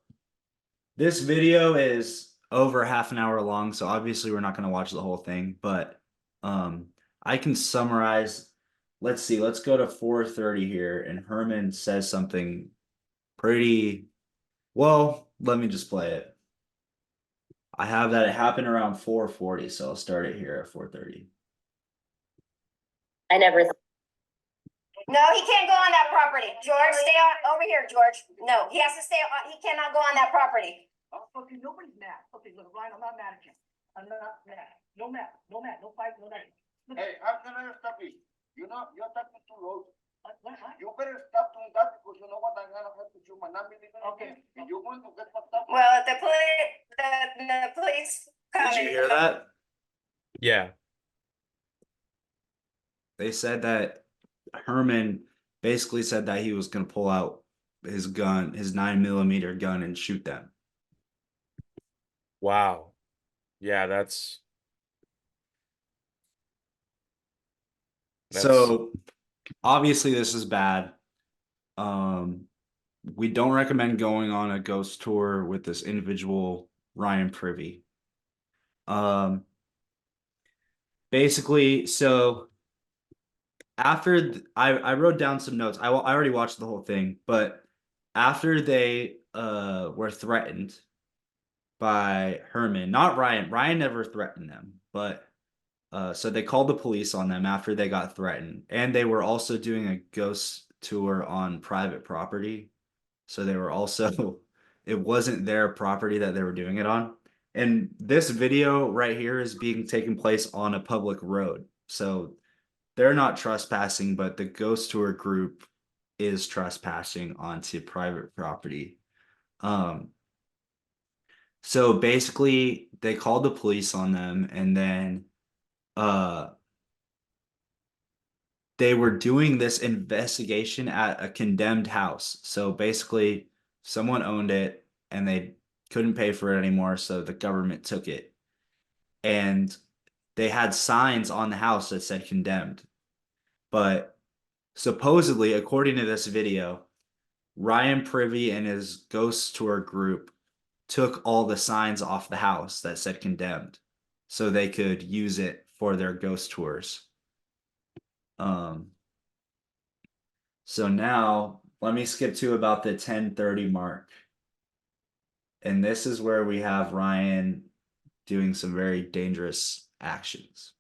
this video is over half an hour long, so obviously we're not going to watch the whole thing, but I can summarize. Let's see. Let's go to 4:30 here, and Herman says something pretty well. Let me just play it. I have that it happened around 4:40, so I'll start it here at 4:30. I never... No, he can't go on that property. George, stay over here, George. No, he has to stay, he cannot go on that property. Okay, nobody's mad. Okay, look, Ryan, I'm not mad at you. I'm not mad. No mad, no mad, no fight, no nothing. Hey, how can I stop you? You're talking too low. What? You better stop doing that because you know what I'm gonna have to do. My name is Okay. and you're going to get fucked up. Well, the police. Did you hear that? Yeah. They said that Herman basically said that he was going to pull out his gun, his 9mm gun, and shoot them. Wow. Yeah, that's So obviously this is bad. We don't recommend going on a ghost tour with this individual, Ryan Privy. Basically, so after I wrote down some notes. I already watched the whole thing, but after they were threatened by Herman, not Ryan. Ryan never threatened them, but so they called the police on them after they got threatened, and they were also doing a ghost tour on private property. So they were also, it wasn't their property that they were doing it on. And this video right here is being taken place on a public road. So they're not trespassing, but the ghost tour group is trespassing onto private property. So basically they called the police on them, and then they were doing this investigation at a condemned house. So basically someone owned it and they couldn't pay for it anymore, so the government took it. And they had signs on the house that said condemned. But supposedly, according to this video, Ryan Privy and his ghost tour group took all the signs off the house that said condemned so they could use it for their ghost tours. So now let me skip to about the 10:30 mark. And this is where we have Ryan doing some very dangerous actions.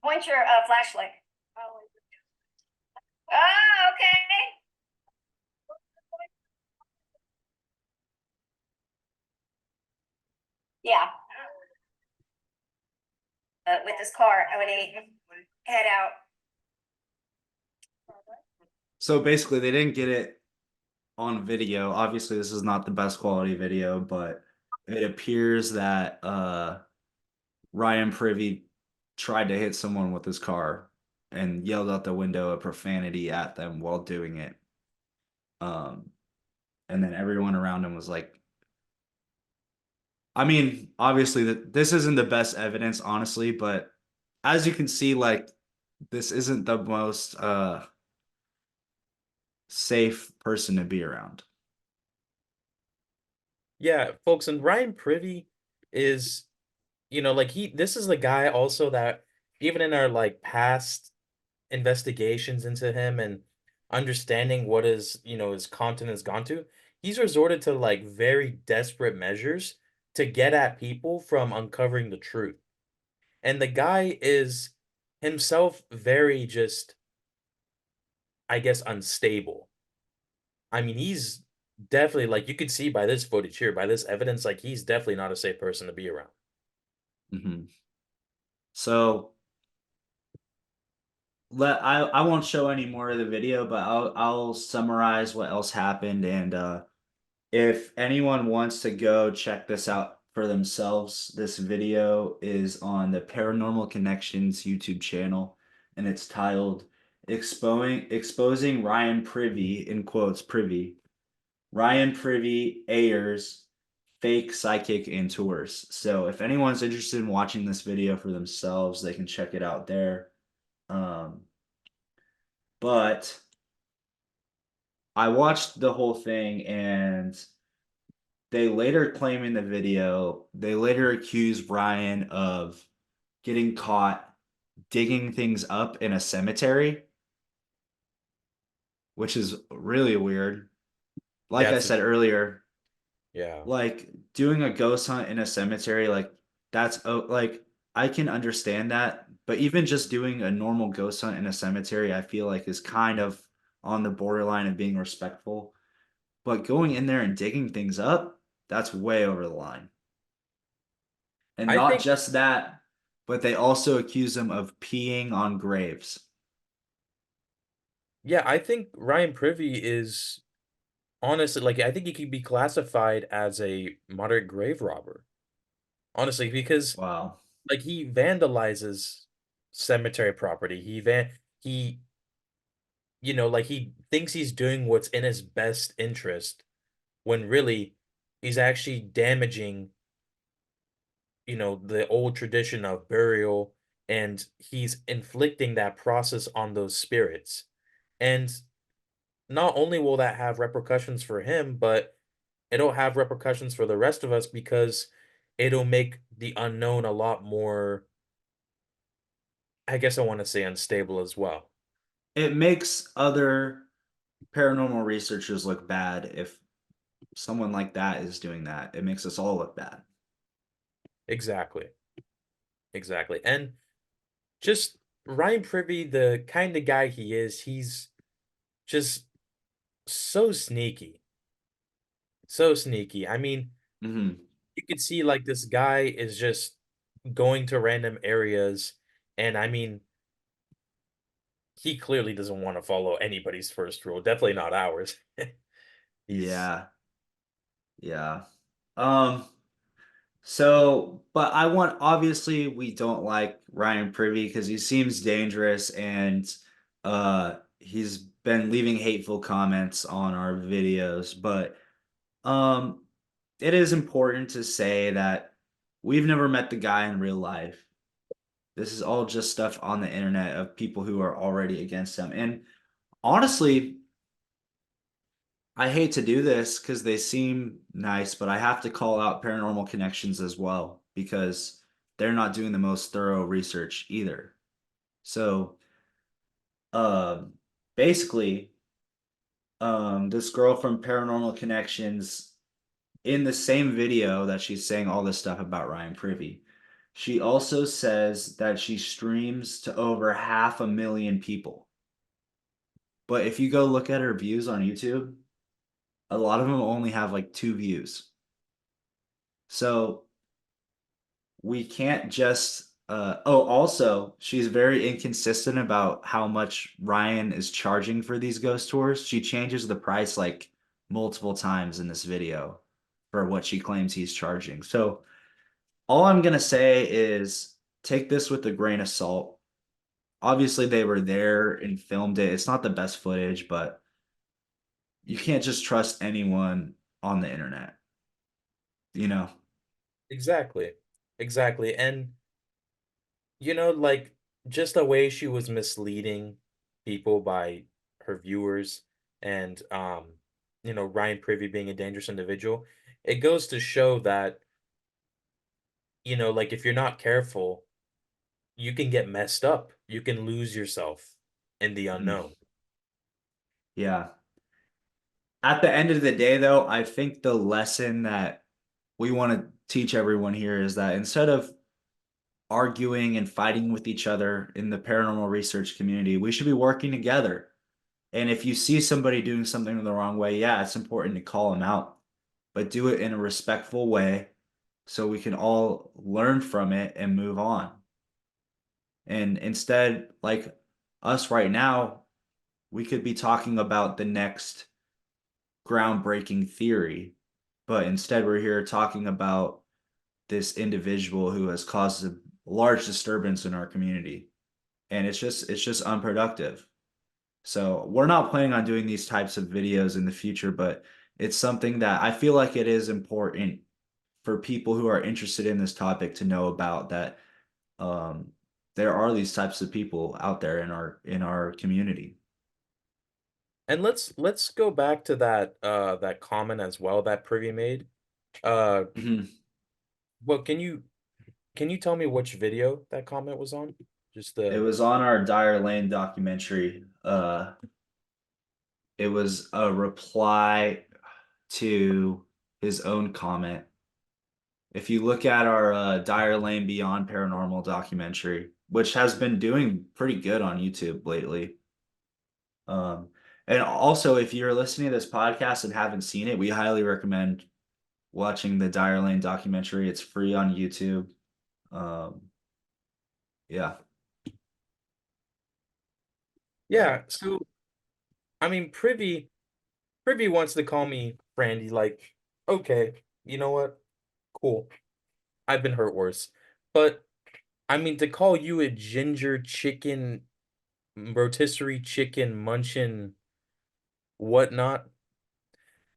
Point your flashlight. Oh, okay. Yeah. With this car, I would head out. So basically, they didn't get it on video. Obviously, this is not the best quality video, but it appears that Ryan Privy tried to hit someone with his car and yelled out the window a profanity at them while doing it. And then everyone around him was like, I mean, obviously this isn't the best evidence, honestly, but as you can see, like this isn't the most safe person to be around. Yeah, folks, and Ryan Privy is, like this is the guy also that even in our like past investigations into him and understanding what his content has gone to, he's resorted to like very desperate measures to get at people from uncovering the truth. And the guy is himself very just, I guess, unstable. I mean, he's definitely like you could see by this footage here, by this evidence, like he's definitely not a safe person to be around. Hmm. So I won't show any more of the video, but I'll summarize what else happened, and if anyone wants to go check this out for themselves, this video is on the Paranormal Connections YouTube channel, and it's titled Exposing Ryan Privy, in quotes, Privy. Ryan Privy Ayers fake psychic and tours. So if anyone's interested in watching this video for themselves, they can check it out there. But I watched the whole thing, and they later claim in the video, they later accuse Ryan of getting caught digging things up in a cemetery, which is really weird. Like I That's said earlier, yeah. like doing a ghost hunt in a cemetery, like that's like I can understand that, but even just doing a normal ghost hunt in a cemetery, I feel like is kind of on the borderline of being respectful. But going in there and digging things up, that's way over the line. And I not think just that, but they also accuse him of peeing on graves. yeah, I think Ryan Privy is honestly like I think he could be classified as a moderate grave robber. Honestly, because Wow. like he vandalizes cemetery property. He like he thinks he's doing what's in his best interest when really he's actually damaging, the old tradition of burial, and he's inflicting that process on those spirits. And not only will that have repercussions for him, but it'll have repercussions for the rest of us because it'll make the unknown a lot more, I guess I want to say unstable as well. It makes other paranormal researchers look bad if someone like that is doing that. It makes us all look bad. Exactly. Exactly. And just Ryan Privy, the kind of guy he is, he's just so sneaky. So sneaky. I mean, Hmm. you could see like this guy is just going to random areas, and I mean, he clearly doesn't want to follow anybody's first rule, definitely not ours. He's Yeah. Yeah. Um, so, but I want, obviously, we don't like Ryan Privy because he seems dangerous, and he's been leaving hateful comments on our videos, but um it is important to say that we've never met the guy in real life. This is all just stuff on the internet of people who are already against him. And honestly, I hate to do this because they seem nice, but I have to call out Paranormal Connections as well because they're not doing the most thorough research either. So, um, basically, this girl from Paranormal Connections, in the same video that she's saying all this stuff about Ryan Privy, She also says that she streams to over 500,000 people. But if you go look at her views on YouTube, a lot of them only have like 2 views. So we can't just also, she's very inconsistent about how much Ryan is charging for these ghost tours. She changes the price like multiple times in this video for what she claims he's charging. So all I'm gonna say is take this with a grain of salt. Obviously, they were there and filmed it. It's not the best footage, but you can't just trust anyone on the internet, you know? Exactly. Exactly. And like just the way she was misleading people by her viewers and Ryan Privy being a dangerous individual, it goes to show that, like if you're not careful, you can get messed up. You can lose yourself in the Mm, unknown. yeah. At the end of the day, though, I think the lesson that we want to teach everyone here is that instead of arguing and fighting with each other in the paranormal research community, we should be working together. And if you see somebody doing something the wrong way, yeah, it's important to call them out, but do it in a respectful way so we can all learn from it and move on. And instead, like us right now, we could be talking about the next groundbreaking theory, but instead we're here talking about this individual who has caused a large disturbance in our community. And it's just unproductive. So we're not planning on doing these types of videos in the future, but it's something that I feel like it is important for people who are interested in this topic to know about that um, there are these types of people out there in our community. And let's go back to that comment as well that Privy made. Uh Mhm. well, can you tell me which video that comment was on? Just It the was on our Dyer Lane documentary. It was a reply to his own comment. If you look at our Dyer Lane Beyond Paranormal documentary, which has been doing pretty good on YouTube lately. Um, and also, if you're listening to this podcast and haven't seen it, we highly recommend watching the Dyer Lane documentary. It's free on YouTube. Um, yeah. Yeah, so I mean Privy wants to call me Brandy, like, okay, you know what? Cool. I've been hurt worse. But I mean to call you a ginger chicken rotisserie chicken munchin whatnot,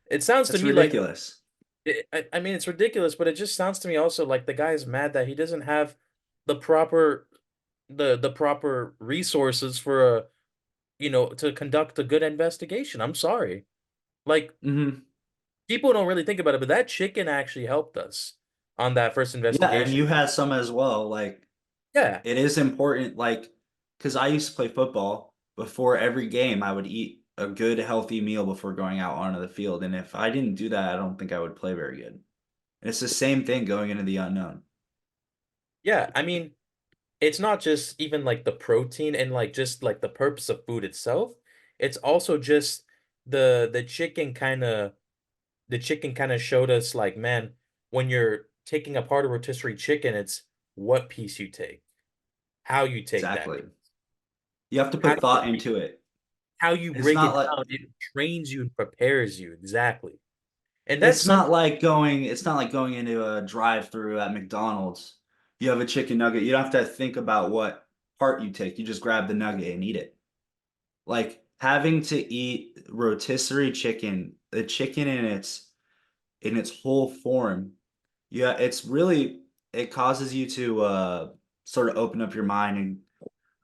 it sounds to That's me like ridiculous. I mean it's ridiculous, but it just sounds to me also like the guy is mad that he doesn't have the proper the proper resources for a to conduct a good investigation. I'm sorry. Like Hmm. people don't really think about it, but that chicken actually helped us on that first Yeah, and investigation. you had some as well. Like, Yeah. it is important, like, because I used to play football. Before every game, I would eat a good, healthy meal before going out onto the field. And if I didn't do that, I don't think I would play very good. And it's the same thing going into the unknown. Yeah, I mean, it's not just even like the protein and like just like the purpose of food itself. It's also just the chicken showed us like, man, when you're taking apart a rotisserie chicken, it's what piece you take, how you take that Exactly. piece, You have to how put you thought into it. how you It's break not it like down. It trains you and prepares you exactly. And that's it's something. not like going into a drive-through at McDonald's. You have a chicken nugget. You don't have to think about what part you take. You just grab the nugget and eat it. Like having to eat rotisserie chicken, the chicken in its whole form. Yeah, it causes you to sort of open up your mind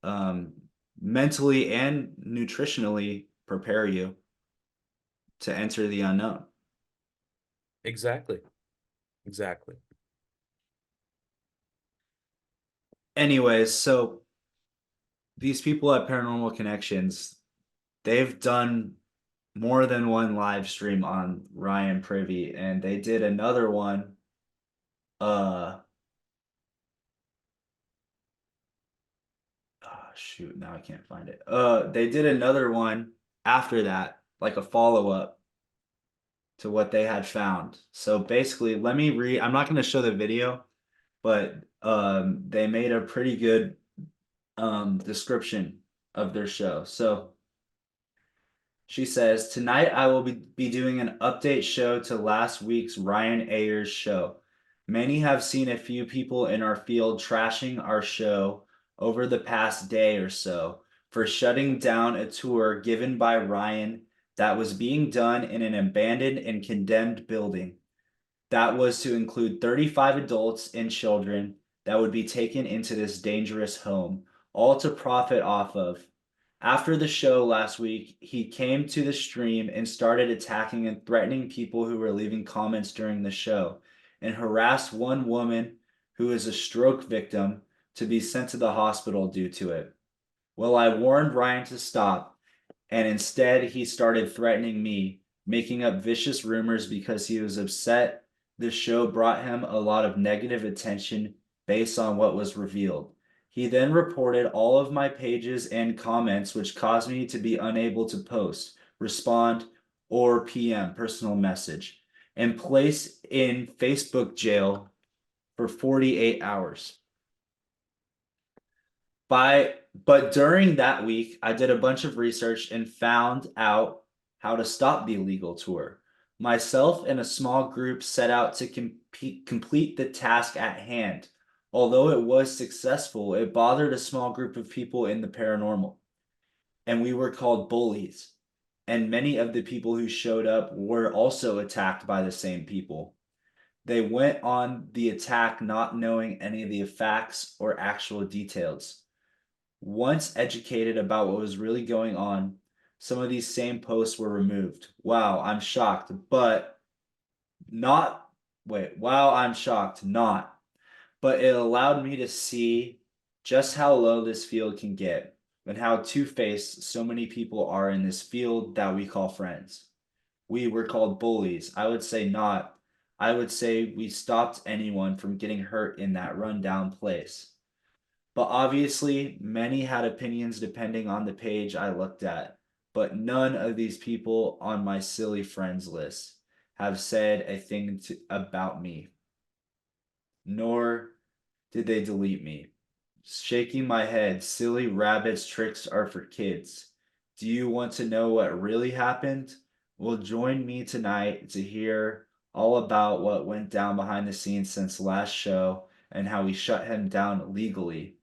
and mentally and nutritionally prepare you to enter the unknown. Exactly. Exactly. Anyways, so these people at Paranormal Connections, they've done more than one live stream on Ryan Privy, and they did another one uh shoot, now I can't find it. They did another one after that, like a follow-up to what they had found. So basically, let me read. I'm not going to show the video, but they made a pretty good description of their show. So she says, tonight I will be doing an update show to last week's Ryan Ayers show. Many have seen a few people in our field trashing our show over the past day or so for shutting down a tour given by Ryan that was being done in an abandoned and condemned building. That was to include 35 adults and children that would be taken into this dangerous home, all to profit off of. After the show last week, he came to the stream and started attacking and threatening people who were leaving comments during the show, and harassed one woman who is a stroke victim to be sent to the hospital due to it. Well, I warned Ryan to stop, and instead he started threatening me, making up vicious rumors because he was upset the show brought him a lot of negative attention based on what was revealed. He then reported all of my pages and comments, which caused me to be unable to post, respond, or PM personal message, and placed in Facebook jail for 48 hours. But during that week, I did a bunch of research and found out how to stop the illegal tour. Myself and a small group set out to complete the task at hand. Although it was successful, it bothered a small group of people in the paranormal, and we were called bullies. And many of the people who showed up were also attacked by the same people. They went on the attack not knowing any of the facts or actual details. Once educated about what was really going on, some of these same posts were removed. Wow, I'm shocked, but not. Wait, wow, I'm shocked, not. But it allowed me to see just how low this field can get and how two-faced so many people are in this field that we call friends. We were called bullies. I would say not. I would say we stopped anyone from getting hurt in that rundown place. But obviously, many had opinions depending on the page I looked at. But none of these people on my silly friends list have said a thing about me, nor did they delete me. Shaking my head, silly rabbits tricks are for kids. Do you want to know what really happened? Well, join me tonight to hear all about what went down behind the scenes since last show and how we shut him down legally.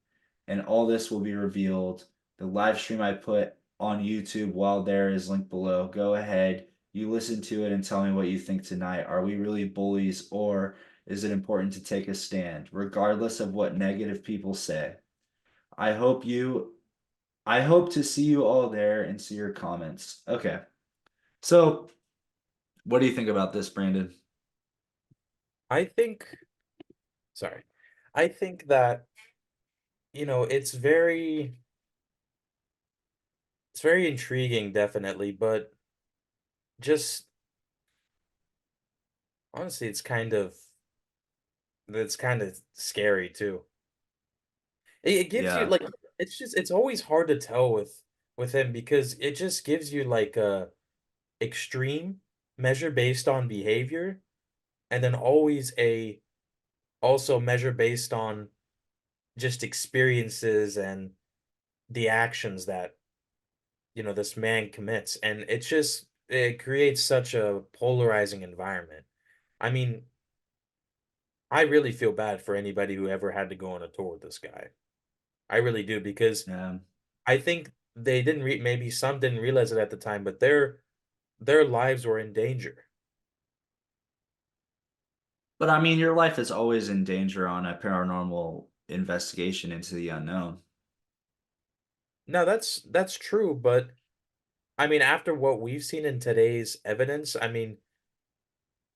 And all this will be revealed. The live stream I put on YouTube while there is linked below. Go ahead, you listen to it and tell me what you think tonight. Are we really bullies, or is it important to take a stand, regardless of what negative people say? I hope to see you all there and see your comments. Okay. So, what do you think about this, Brandon? I think that it's very intriguing, definitely, but just honestly, it's kind of scary too. It gives you Yeah. like it's always hard to tell with him because it just gives you like a extreme measure based on behavior, and then always a also measure based on just experiences and the actions that this man commits, and it creates such a polarizing environment. I mean, I really feel bad for anybody who ever had to go on a tour with this guy. I really do, because Yeah. I think they didn't maybe some didn't realize it at the time, but their lives were in danger. But I mean, your life is always in danger on a paranormal investigation into the unknown. Now that's true, but I mean, after what we've seen in today's evidence, I mean,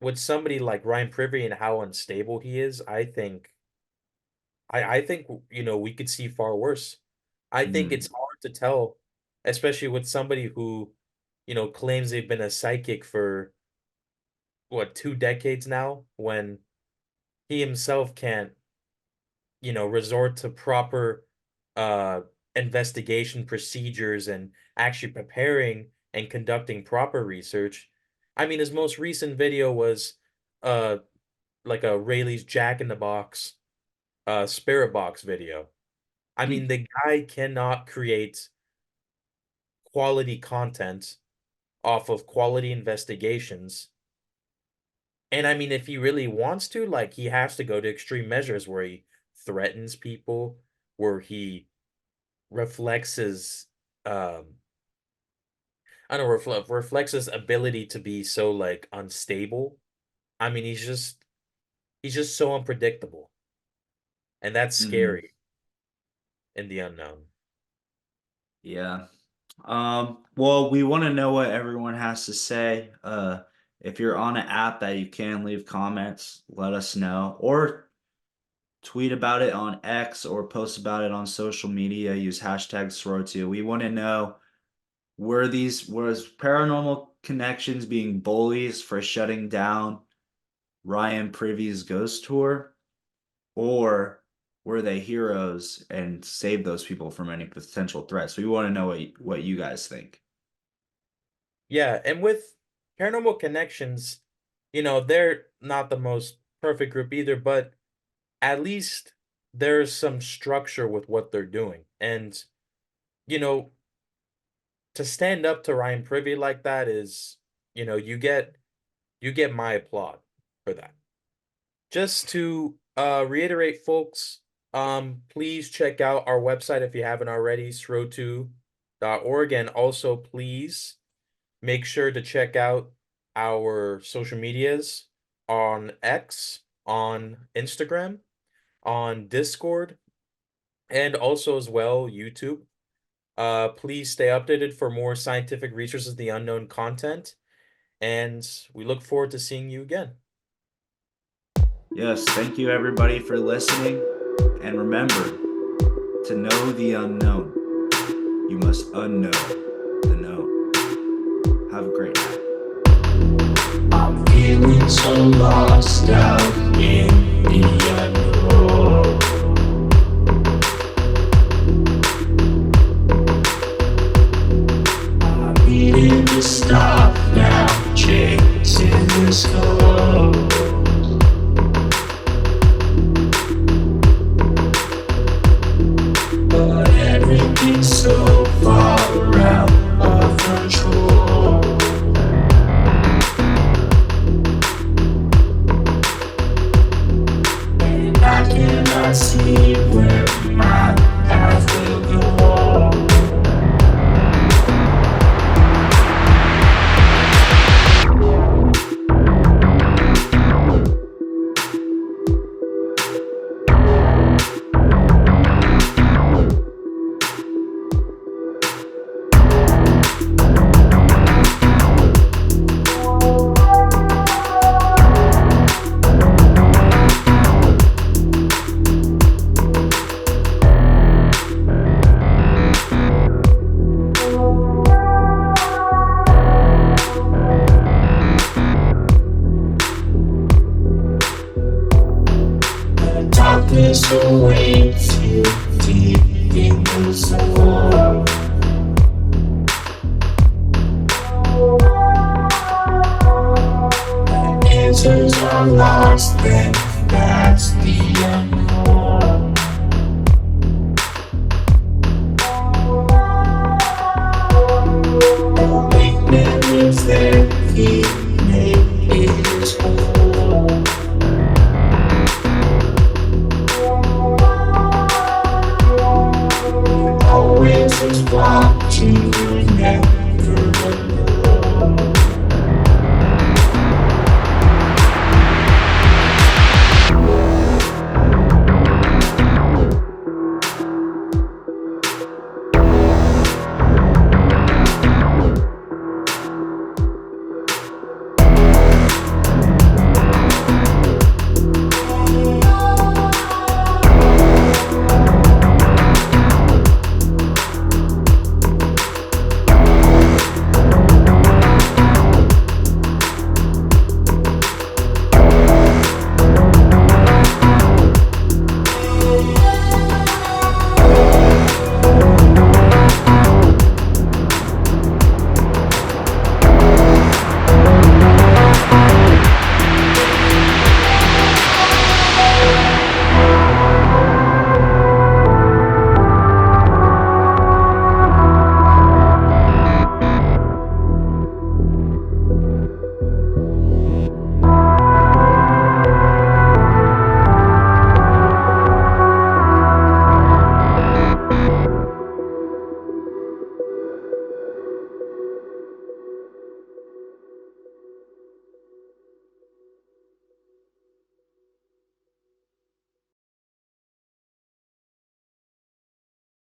with somebody like Ryan Privy and how unstable he is, I think we could see far worse. I think Mm. it's hard to tell, especially with somebody who, claims they've been a psychic for what, 2 decades now, when he himself can't, resort to proper uh investigation procedures and actually preparing and conducting proper research. I mean, his most recent video was like a Rayleigh's Jack in the Box spirit box video. I mean, the guy cannot create quality content off of quality investigations. And I mean, if he really wants to, like, he has to go to extreme measures where he threatens people, where he reflects his I don't know, reflects his ability to be so like unstable. I mean, he's just so unpredictable. And that's scary in the unknown. Yeah. Well, we want to know what everyone has to say. If you're on an app that you can leave comments, let us know. Or tweet about it on X or post about it on social media. Use hashtag Sorotu. We want to know, was Paranormal Connections being bullies for shutting down Ryan Privy's ghost tour? Or were they heroes and saved those people from any potential threats? We want to know what you guys think. Yeah, and with Paranormal Connections, you know, they're not the most perfect group either, but at least there's some structure with what they're doing. And, you know, to stand up to Ryan Privy like that is, you know, you get my applaud for that. Just to reiterate, folks, please check out our website if you haven't already, srotu.org, and also please make sure to check out our social medias on X, on Instagram, on Discord, and also as well YouTube. Please stay updated for more scientific researches of the unknown content, and we look forward to seeing you again. Yes, thank you everybody for listening, and remember, to know the unknown, you must unknow the known. Have a great night. I'm feeling so lost out in the unknown. I'm needing to stop now, chasing this ghost. But everything's so far out of control. And I cannot see where my path will go. Darkness awaits you deep in the soul. The answers are lost, then that's the unknown.